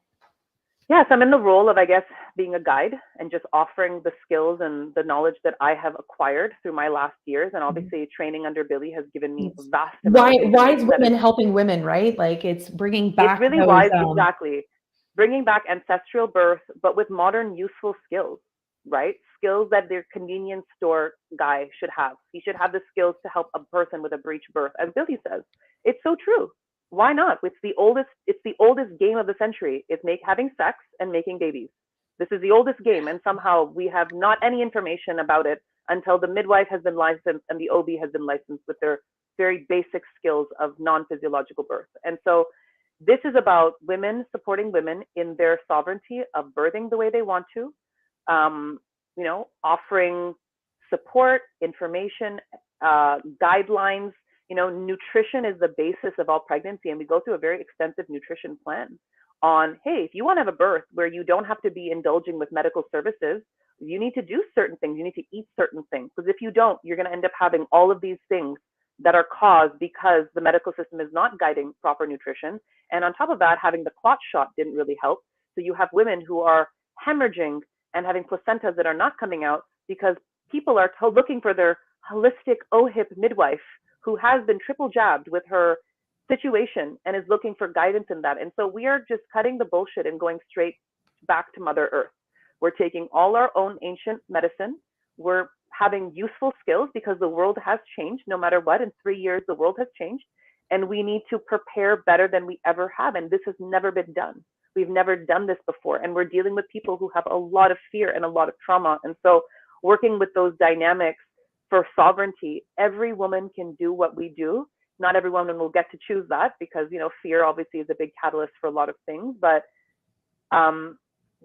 Speaker 2: Yes, I'm in the role of, I guess, being a guide and just offering the skills and the knowledge that I have acquired through my last years. And obviously training under Billy has given me a vast amount of
Speaker 1: wise women helping women, right? Like, it's bringing back
Speaker 2: it's really wise, exactly. Bringing back ancestral birth, but with modern useful skills, right? Skills that their convenience store guy should have. He should have the skills to help a person with a breech birth. As Billy says, it's so true. Why not? It's the oldest game of the century. It's having sex and making babies. This is the oldest game, and somehow we have not any information about it until the midwife has been licensed and the OB has been licensed with their very basic skills of non-physiological birth. And so this is about women supporting women in their sovereignty of birthing the way they want to, offering support, information, guidelines, You know, nutrition is the basis of all pregnancy, and we go through a very extensive nutrition plan on, hey, if you want to have a birth where you don't have to be indulging with medical services, you need to do certain things. You need to eat certain things, because if you don't, you're going to end up having all of these things that are caused because the medical system is not guiding proper nutrition. And on top of that, having the clot shot didn't really help. So you have women who are hemorrhaging and having placentas that are not coming out because people are looking for their holistic OHIP midwife who has been triple jabbed with her situation and is looking for guidance in that. And so we are just cutting the bullshit and going straight back to Mother Earth. We're taking all our own ancient medicine. We're having useful skills because the world has changed. No matter what, in 3 years, the world has changed. And we need to prepare better than we ever have. And this has never been done. We've never done this before. And we're dealing with people who have a lot of fear and a lot of trauma. And so working with those dynamics for sovereignty, every woman can do what we do. Not every woman will get to choose that because, you know, fear obviously is a big catalyst for a lot of things. But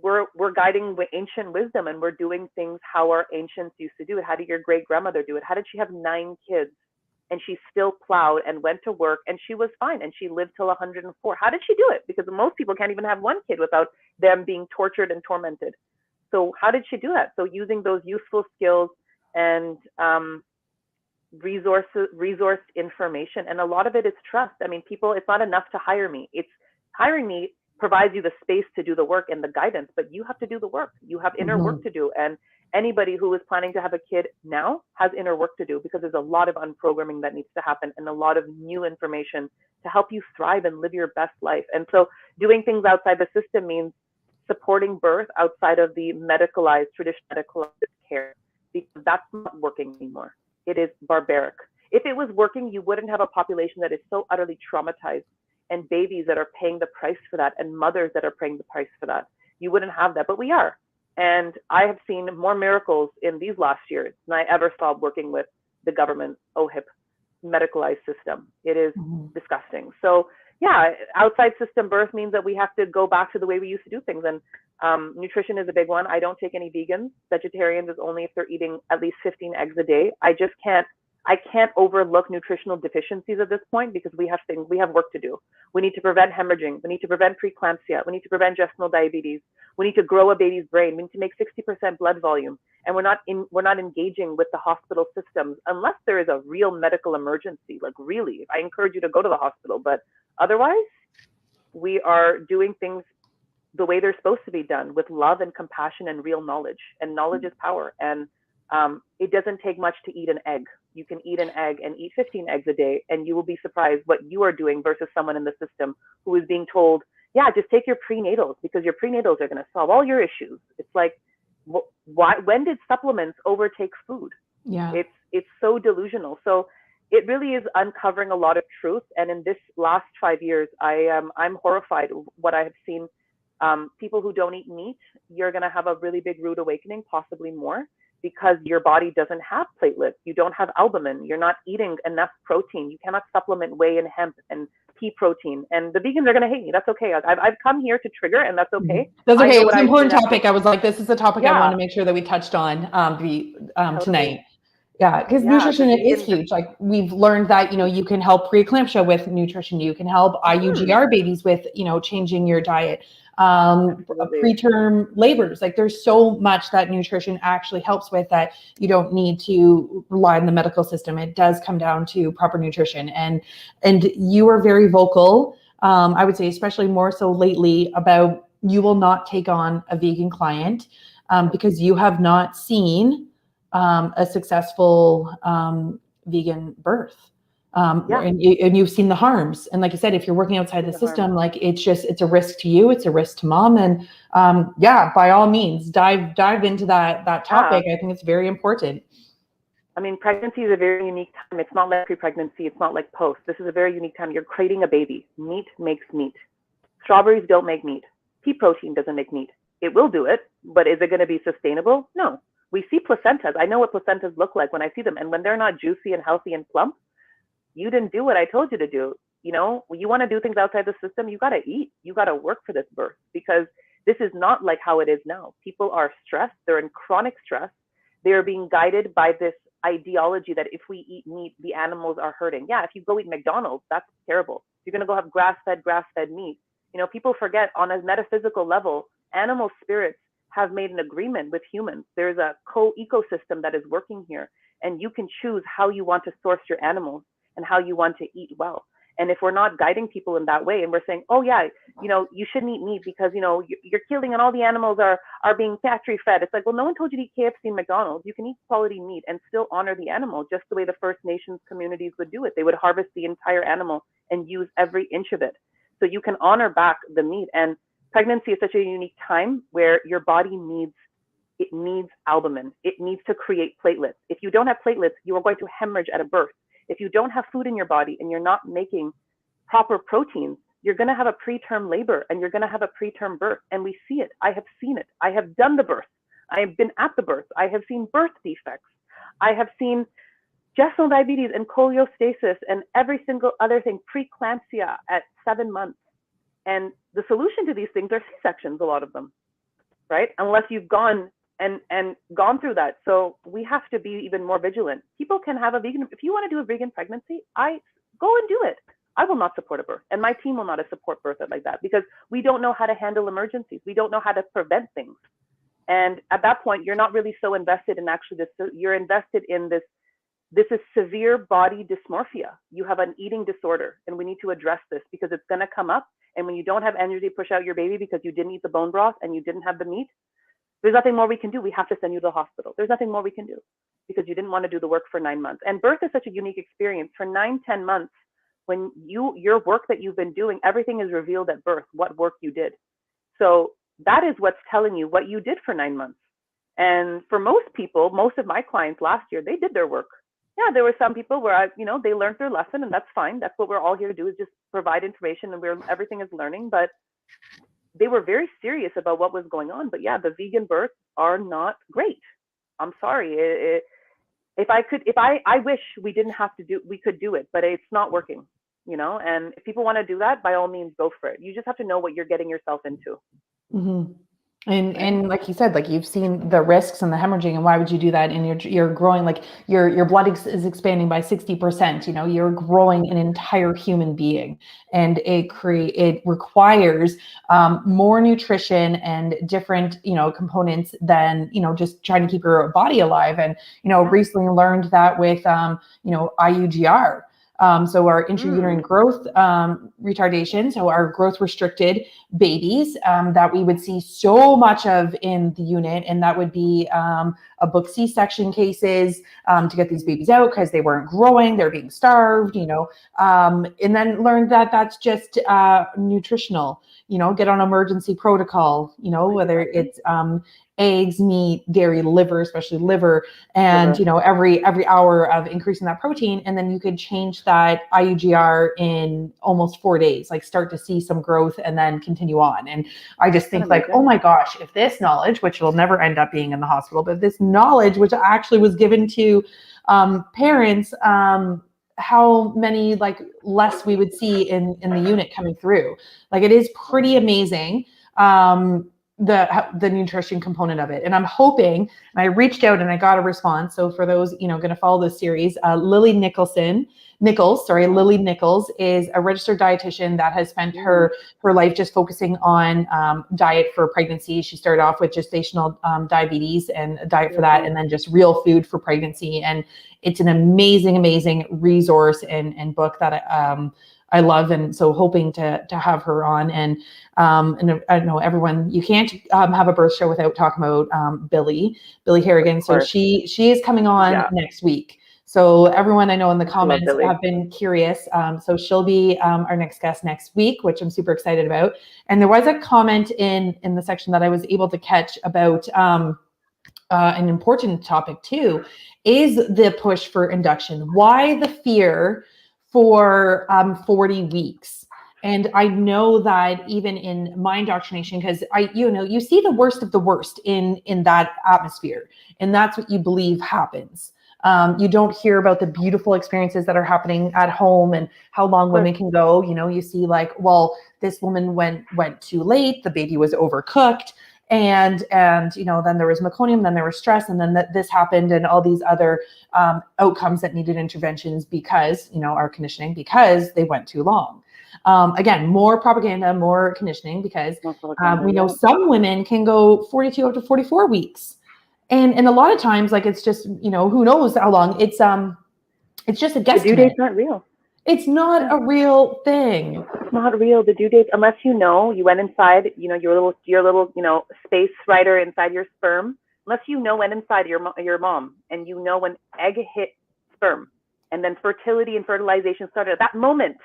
Speaker 2: we're guiding with ancient wisdom, and we're doing things how our ancients used to do it. How did your great grandmother do it? How did she have 9 kids and she still plowed and went to work and she was fine and she lived till 104? How did she do it? Because most people can't even have 1 kid without them being tortured and tormented. So how did she do that? So using those useful skills and resourced information, and a lot of it is trust. I mean, people, it's not enough to hire me. It's hiring me provides you the space to do the work and the guidance, but you have to do the work. You have inner work to do. And anybody who is planning to have a kid now has inner work to do, because there's a lot of unprogramming that needs to happen and a lot of new information to help you thrive and live your best life. And so doing things outside the system means supporting birth outside of the medicalized, traditional medicalized care, because that's not working anymore. It is barbaric. If it was working, you wouldn't have a population that is so utterly traumatized, and babies that are paying the price for that, and mothers that are paying the price for that. You wouldn't have that, but we are. And I have seen more miracles in these last years than I ever saw working with the government OHIP medicalized system. It is disgusting. So yeah, outside system birth means that we have to go back to the way we used to do things. And nutrition is a big one. I don't take any vegans. Vegetarians is only if they're eating at least 15 eggs a day. I can't overlook nutritional deficiencies at this point, because we have work to do. We need to prevent hemorrhaging. We need to prevent preeclampsia. We need to prevent gestational diabetes. We need to grow a baby's brain. We need to make 60% blood volume. And we're not engaging with the hospital systems unless there is a real medical emergency. Like, really, I encourage you to go to the hospital. But otherwise, we are doing things the way they're supposed to be done, with love and compassion and real knowledge. And knowledge is power. And it doesn't take much to eat an egg. You can eat an egg and eat 15 eggs a day, and you will be surprised what you are doing versus someone in the system who is being told, yeah, just take your prenatals because your prenatals are going to solve all your issues. It's like, why? When did supplements overtake food?
Speaker 1: Yeah,
Speaker 2: it's so delusional. So it really is uncovering a lot of truth. And in this last 5 years, I'm horrified what I have seen. People who don't eat meat, you're going to have a really big rude awakening, possibly more, because your body doesn't have platelets. You don't have albumin. You're not eating enough protein. You cannot supplement whey and hemp and pea protein. And the vegans are going to hate me. That's okay. I've come here to trigger, and that's okay.
Speaker 1: That's okay. It was an important topic. I was like, this is a topic I wanted to make sure that we touched on
Speaker 2: totally.
Speaker 1: tonight. Yeah, because nutrition is huge. Like, we've learned that, you can help preeclampsia with nutrition. You can help IUGR babies with, changing your diet. Preterm labors. Like, there's so much that nutrition actually helps with, that you don't need to rely on the medical system. It does come down to proper nutrition. And you are very vocal, I would say, especially more so lately, about you will not take on a vegan client because you have not seen a successful vegan birth. And you've seen the harms. And like I said, if you're working outside the system, like, it's a risk to you, it's a risk to mom. And by all means, dive into that topic. I think it's very important.
Speaker 2: I mean, pregnancy is a very unique time. It's not like pre-pregnancy. It's not like post. This is a very unique time. You're creating a baby. Meat makes meat. Strawberries don't make meat. Pea protein doesn't make meat. It will do it, but is it going to be sustainable? No. We see placentas. I know what placentas look like when I see them. And when they're not juicy and healthy and plump, you didn't do what I told you to do. You want to do things outside the system, you got to eat. You got to work for this birth, because this is not like how it is now. People are stressed. They're in chronic stress. They are being guided by this ideology that if we eat meat, the animals are hurting. Yeah, if you go eat McDonald's, that's terrible. If you're going to go have grass-fed meat. You know, people forget on a metaphysical level, animal spirits have made an agreement with humans. There's a co-ecosystem that is working here, and you can choose how you want to source your animals and how you want to eat well. And if we're not guiding people in that way, and we're saying, oh yeah, you know, you shouldn't eat meat because, you know, you're killing and all the animals are being factory fed. It's like, well, no one told you to eat KFC and McDonald's. You can eat quality meat and still honor the animal, just the way the First Nations communities would do it. They would harvest the entire animal and use every inch of it. So you can honor back the meat. And pregnancy is such a unique time where your body needs albumin. It needs to create platelets. If you don't have platelets, you are going to hemorrhage at a birth. If you don't have food in your body and you're not making proper proteins, you're going to have a preterm labor and you're going to have a preterm birth. And we see it. I have seen it. I have done the birth. I have been at the birth. I have seen birth defects. I have seen gestational diabetes and cholestasis and every single other thing, preeclampsia at 7 months. And the solution to these things are C-sections, a lot of them, right? Unless you've gone gone through that. So we have to be even more vigilant. People can have a vegan, if you want to do a vegan pregnancy, go and do it. I will not support a birth, and my team will not support birth like that, because we don't know how to handle emergencies. We don't know how to prevent things. And at that point, you're not really so invested in actually this, you're invested in this is severe body dysmorphia. You have an eating disorder, and we need to address this because it's going to come up. And when you don't have energy to push out your baby because you didn't eat the bone broth and you didn't have the meat, there's nothing more we can do. We have to send you to the hospital. There's nothing more we can do because you didn't want to do the work for 9 months. And birth is such a unique experience. For 9-10 months, when your work that you've been doing, everything is revealed at birth, what work you did. So that is what's telling you what you did for 9 months. And for most people, most of my clients last year, they did their work. Yeah, there were some people where they learned their lesson, and that's fine. That's what we're all here to do, is just provide information, and everything is learning. But they were very serious about what was going on. But yeah, the vegan births are not great. I'm sorry. I wish we didn't have to we could do it, but it's not working, and if people want to do that, by all means, go for it. You just have to know what you're getting yourself into.
Speaker 1: Mm-hmm. And like you said, like you've seen the risks and the hemorrhaging, and why would you do that? And you're growing, like your blood is expanding by 60%. You're growing an entire human being, and it requires more nutrition and different components than just trying to keep your body alive. And recently learned that with IUGR. So our intrauterine growth retardation, so our growth restricted babies that we would see so much of in the unit, and that would be a book C-section cases to get these babies out because they weren't growing, they're being starved, and then learned that that's just nutritional, get on emergency protocol, whether it's eggs, meat, dairy, liver, especially liver, and every hour of increasing that protein, and then you could change that IUGR in almost 4 days, like start to see some growth and then continue on. And I just think oh my gosh, if this knowledge, which will never end up being in the hospital, but this knowledge, which actually was given to parents, how many less we would see in the unit coming through. Like, it is pretty amazing. The nutrition component of it. And I'm hoping, and I reached out and I got a response. So for those, going to follow this series, Lily Nichols is a registered dietitian that has spent her life just focusing on diet for pregnancy. She started off with gestational diabetes and a diet for that, and then just real food for pregnancy. And it's an amazing resource and book that I love, and so hoping to have her on. And I know everyone, you can't have a birth show without talking about Billy Harrigan. So she is coming on next week. So everyone I know in the comments have been curious. So she'll be our next guest next week, which I'm super excited about. And there was a comment in the section that I was able to catch about an important topic too, is the push for induction. Why the fear for 40 weeks? And I know that even in my indoctrination, because you see the worst of the worst in that atmosphere, and that's what you believe happens. You don't hear about the beautiful experiences that are happening at home and how long women can go. You see this woman went too late, the baby was overcooked, And you know, then there was meconium, then there was stress, and then this happened, and all these other outcomes that needed interventions because, you know, our conditioning, because they went too long. Again, more propaganda, more conditioning, because we know some women can go 42 up to 44 weeks. And a lot of times, like, it's just, you know, who knows how long. It's just a guesstimate.
Speaker 2: The due date's not real.
Speaker 1: It's not a real thing.
Speaker 2: It's not real. The due date, unless you know, you went inside, you know, your little, you know, space rider inside your sperm. Unless you know when inside your mom, and you know when egg hit sperm, and then fertility and fertilization started at that moment,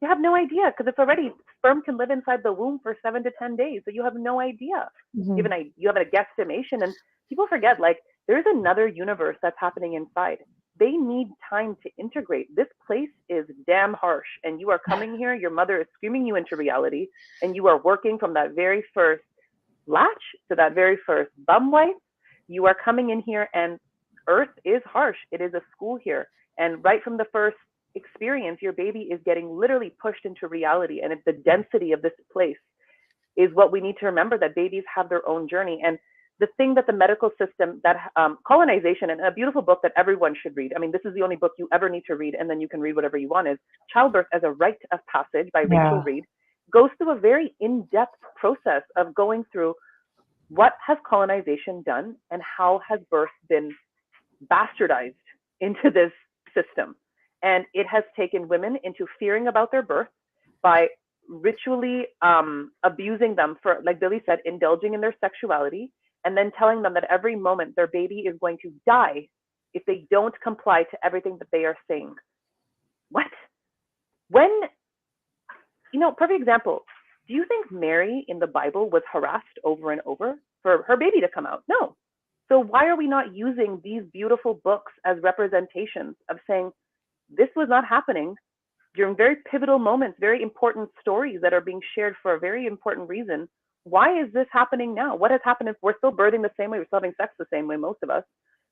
Speaker 2: you have no idea, because it's already, sperm can live inside the womb for 7 to 10 days, so you have no idea. You have a guesstimation, and people forget, like, there's another universe that's happening inside. They need time to integrate. This place is damn harsh, and you are coming here, your mother is screaming you into reality, and you are working from that very first latch to that very first bum wipe. You are coming in here, and Earth is harsh. It is a school here. And right from the first experience, your baby is getting literally pushed into reality. And it's the density of this place is what we need to remember, that babies have their own journey. And the thing that the medical system, that colonization, and a beautiful book that everyone should read, I mean, this is the only book you ever need to read, and then you can read whatever you want, is Childbirth as a Rite of Passage by Rachel Reed. Goes through a very in-depth process of going through what has colonization done and how has birth been bastardized into this system. And it has taken women into fearing about their birth by ritually abusing them for, like Billy said, indulging in their sexuality, and then telling them that every moment their baby is going to die if they don't comply to everything that they are saying. What? When, you know, perfect example, do you think Mary in the Bible was harassed over and over for her baby to come out? No. So why are we not using these beautiful books as representations of saying, this was not happening during very pivotal moments, very important stories that are being shared for a very important reason? Why is this happening now? What has happened if we're still birthing the same way? We're still having sex the same way, most of us.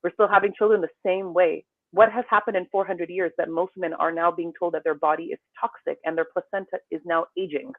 Speaker 2: We're still having children the same way. What has happened in 400 years that most men are now being told that their body is toxic and their placenta is now aging?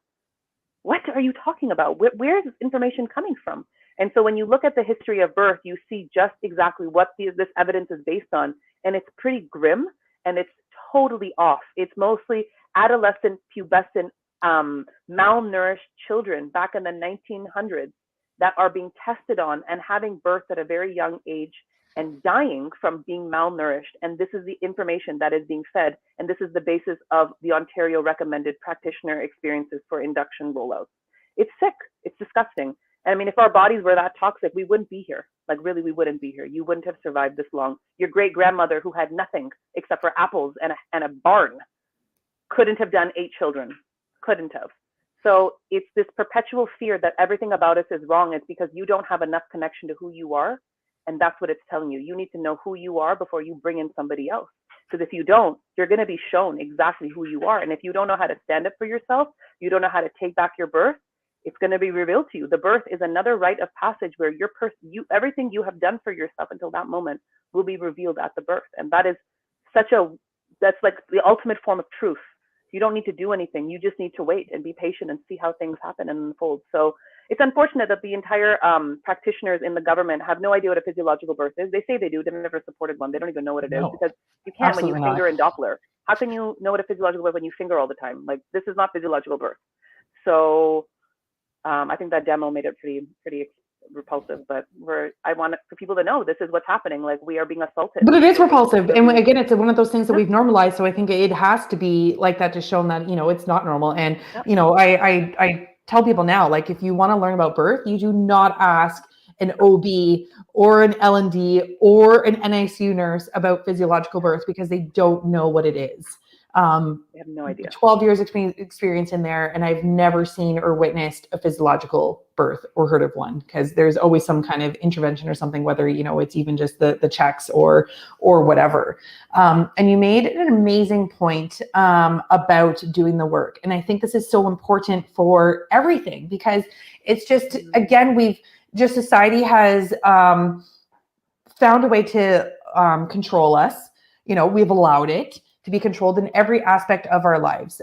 Speaker 2: What are you talking about? Where is this information coming from? And so when you look at the history of birth, you see just exactly what this evidence is based on. And it's pretty grim, and it's totally off. It's mostly adolescent, pubescent, malnourished children back in the 1900s that are being tested on and having birth at a very young age and dying from being malnourished. And this is the information that is being fed. And this is the basis of the Ontario recommended practitioner experiences for induction rollouts. It's sick. It's disgusting. And I mean, if our bodies were that toxic, we wouldn't be here. Like, really, we wouldn't be here. You wouldn't have survived this long. Your great grandmother, who had nothing except for apples and a barn, couldn't have done 8 children. Couldn't have. So it's this perpetual fear that everything about us is wrong. It's because you don't have enough connection to who you are. And that's what it's telling you. You need to know who you are before you bring in somebody else. Because if you don't, you're going to be shown exactly who you are. And if you don't know how to stand up for yourself, you don't know how to take back your birth, it's going to be revealed to you. The birth is another rite of passage where everything you have done for yourself until that moment will be revealed at the birth. And that is that's like the ultimate form of truth. You don't need to do anything. You just need to wait and be patient and see how things happen and unfold. So it's unfortunate that the entire practitioners in the government have no idea what a physiological birth is. They say they do. They've never supported one. They don't even know what it is, because you can't when you finger and Doppler. How can you know what a physiological birth when you finger all the time? Like, this is not physiological birth. So I think that demo made it pretty repulsive, but I want for people to know this is what's happening. Like, we are being assaulted.
Speaker 1: But it is repulsive. And again, it's one of those things that we've normalized. So I think it has to be like that to show them that, you know, it's not normal. And, you know, I tell people now, like, if you want to learn about birth, you do not ask an OB or an L&D or an NICU nurse about physiological birth, because they don't know what it is.
Speaker 2: I have no idea.
Speaker 1: 12 years experience in there, and I've never seen or witnessed a physiological birth or heard of one, because there's always some kind of intervention or something, whether, you know, it's even just the checks or whatever. And you made an amazing point about doing the work. And I think this is so important for everything, because it's just, again, society has found a way to control us. You know, we've allowed it, to be controlled in every aspect of our lives.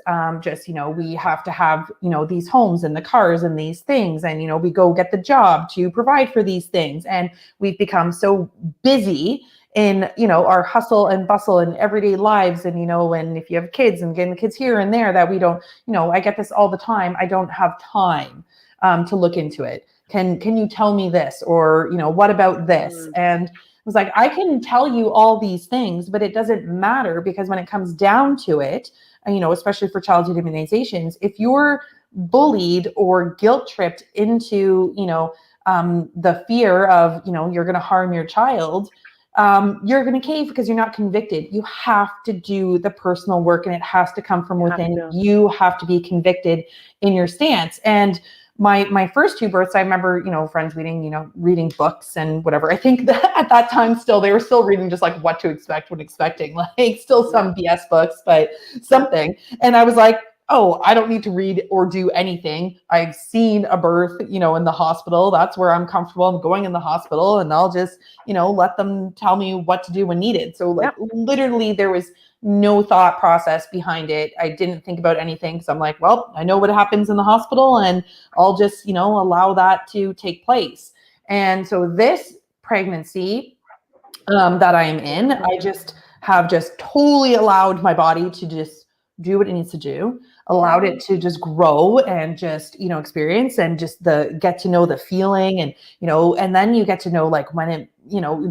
Speaker 1: We have to have, these homes and the cars and these things. And, we go get the job to provide for these things. And we've become so busy in, our hustle and bustle and everyday lives. And, and if you have kids and getting the kids here and there, that we don't, I get this all the time. I don't have time to look into it. Can you tell me this? Or, what about this? And I was like, I can tell you all these things, but it doesn't matter, because when it comes down to it, especially for childhood immunizations, if you're bullied or guilt tripped into, the fear of, you're going to harm your child, you're going to cave because you're not convicted. You have to do the personal work, and it has to come from within. You have to be convicted in your stance. And my first two births, I remember, friends reading books and whatever. I think that at that time they were still reading just like What to Expect When Expecting, like still some BS books, but something. And I was like, oh, I don't need to read or do anything. I've seen a birth, in the hospital. That's where I'm comfortable. I'm going in the hospital, and I'll just, let them tell me what to do when needed. So literally there was no thought process behind it. I didn't think about anything, because I'm like, well, I know what happens in the hospital, and I'll just, allow that to take place. And so this pregnancy that I am in, I just have totally allowed my body to just do what it needs to do, allowed it to just grow and just, experience, and just get to know the feeling, and, and then you get to know like when it,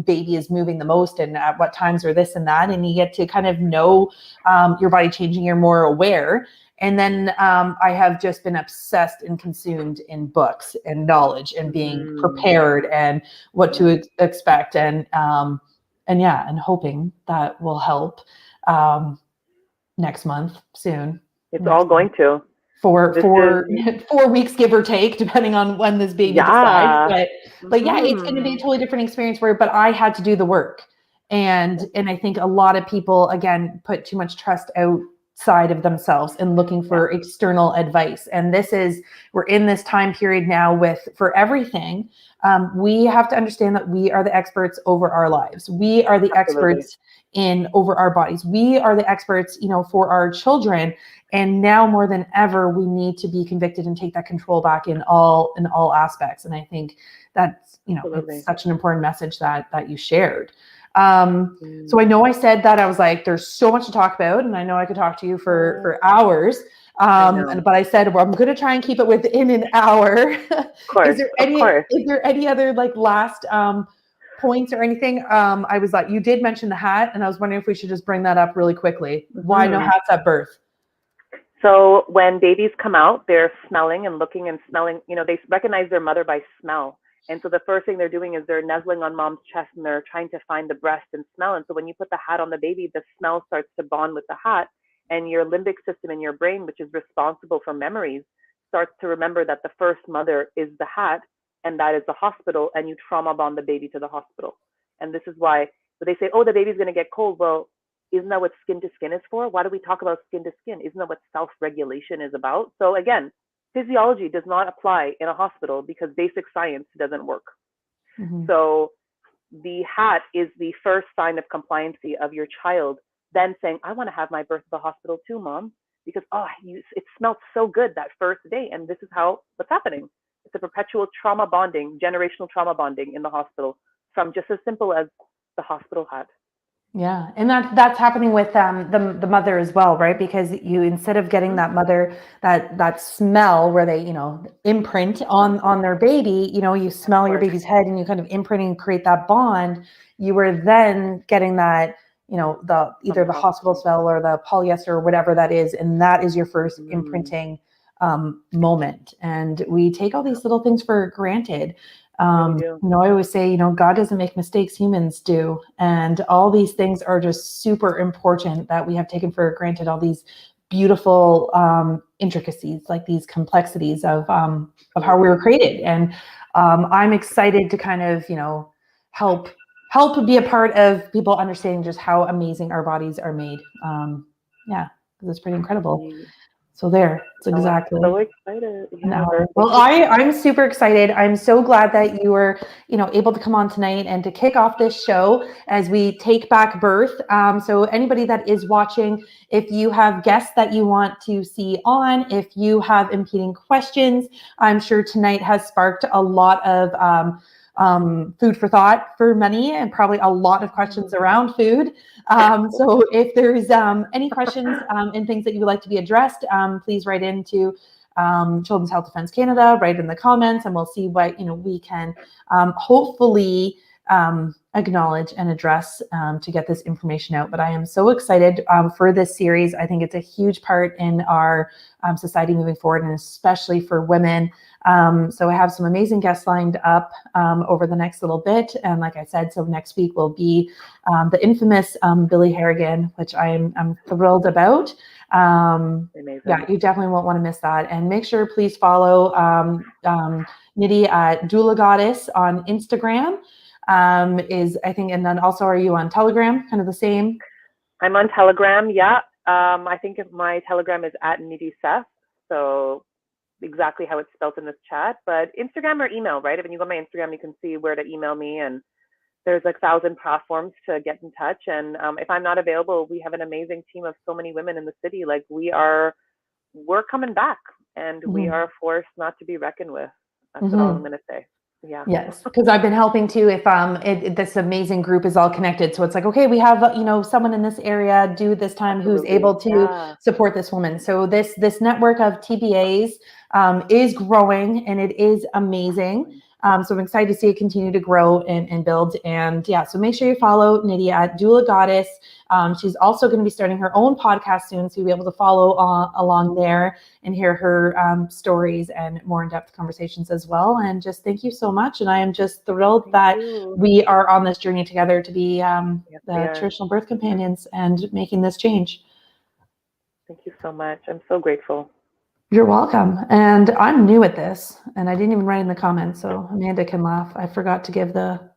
Speaker 1: baby is moving the most and at what times or this and that. And you get to kind of know your body changing, you're more aware. And then I have just been obsessed and consumed in books and knowledge and being prepared and what to expect. And hoping that will help next month soon.
Speaker 2: It's all going to.
Speaker 1: For 4 weeks, give or take, depending on when this baby decides. But it's going to be a totally different experience but I had to do the work. And I think a lot of people, again, put too much trust outside of themselves and looking for external advice. And we're in this time period now for everything. We have to understand that we are the experts over our lives. We are the experts over our bodies. We are the experts, for our children. And now more than ever, we need to be convicted and take that control back in all aspects. And I think that's, it's such an important message that you shared. So I know I said that I was like, there's so much to talk about, and I know I could talk to you for hours. But I said, well, I'm going to try and keep it within an hour. Of
Speaker 2: course,
Speaker 1: is there any other like last points or anything? I was like, you did mention the hat, and I was wondering if we should just bring that up really quickly. Why no hats at birth?
Speaker 2: So when babies come out, they're smelling and looking and smelling, they recognize their mother by smell. And so the first thing they're doing is they're nuzzling on mom's chest, and they're trying to find the breast and smell. And so when you put the hat on the baby, the smell starts to bond with the hat, and your limbic system in your brain, which is responsible for memories, starts to remember that the first mother is the hat, and that is the hospital, and you trauma bond the baby to the hospital. And this is why they say, oh, the baby's going to get cold. Well, isn't that what skin to skin is for? Why do we talk about skin to skin? Isn't that what self-regulation is about? So again, physiology does not apply in a hospital because basic science doesn't work. So the hat is the first sign of compliancy of your child then saying, I want to have my birth at the hospital too, mom, because it smelled so good that first day. And this is what's happening. It's a perpetual trauma bonding, generational trauma bonding in the hospital, from just as simple as the hospital hat.
Speaker 1: Yeah. And that's happening with the mother as well, right? Because you, instead of getting that mother, that smell where they, imprint on their baby, you smell your baby's head and you kind of imprint and create that bond. You were then getting that, either the hospital smell or the polyester or whatever that is. And that is your first imprinting moment. And we take all these little things for granted. I always say, God doesn't make mistakes, humans do. And all these things are just super important that we have taken for granted, all these beautiful intricacies, like these complexities of how we were created. And I'm excited to kind of, help be a part of people understanding just how amazing our bodies are made. Because it's pretty incredible. So there, it's exactly.
Speaker 2: I'm so excited. Yeah,
Speaker 1: Well, I'm super excited. I'm so glad that you were, able to come on tonight and to kick off this show as we take back birth. So anybody that is watching, if you have guests that you want to see on, if you have impeding questions, I'm sure tonight has sparked a lot of food for thought for many, and probably a lot of questions around food. So if there's any questions and things that you would like to be addressed, please write into Children's Health Defence Canada, write in the comments, and we'll see what we can hopefully acknowledge and address to get this information out. But I am so excited for this series. I think it's a huge part in our society moving forward, and especially for women. So I have some amazing guests lined up over the next little bit. And like I said, so next week will be the infamous Billy Harrigan, which I'm thrilled about. Yeah, you definitely won't want to miss that. And make sure, please follow Nidhi at Doula Goddess on Instagram. I think, and then also, are you on Telegram? Kind of the same?
Speaker 2: I'm on Telegram, yeah. I think my Telegram is at Nidhi Seth. So exactly how it's spelled in this chat, but Instagram or email, right? When you go on my Instagram, you can see where to email me, and there's like 1,000 platforms to get in touch. And if I'm not available, we have an amazing team of so many women in the city. Like we're coming back, and we are a force not to be reckoned with. That's all I'm going to say. Yeah.
Speaker 1: Yes, because I've been helping too. If this amazing group is all connected, so it's like, okay, we have someone in this area due this time who's able to support this woman. So this network of TBAs is growing, and it is amazing. So I'm excited to see it continue to grow and build. And yeah, so make sure you follow Nidhi at Doula Goddess. She's also going to be starting her own podcast soon, so you'll be able to follow along there and hear her stories and more in-depth conversations as well. And just thank you so much. And I am just thrilled that we are on this journey together to be the traditional birth companions and making this change.
Speaker 2: Thank you so much. I'm so grateful.
Speaker 1: You're welcome. And I'm new at this, and I didn't even write in the comments, so Amanda can laugh. I forgot to give the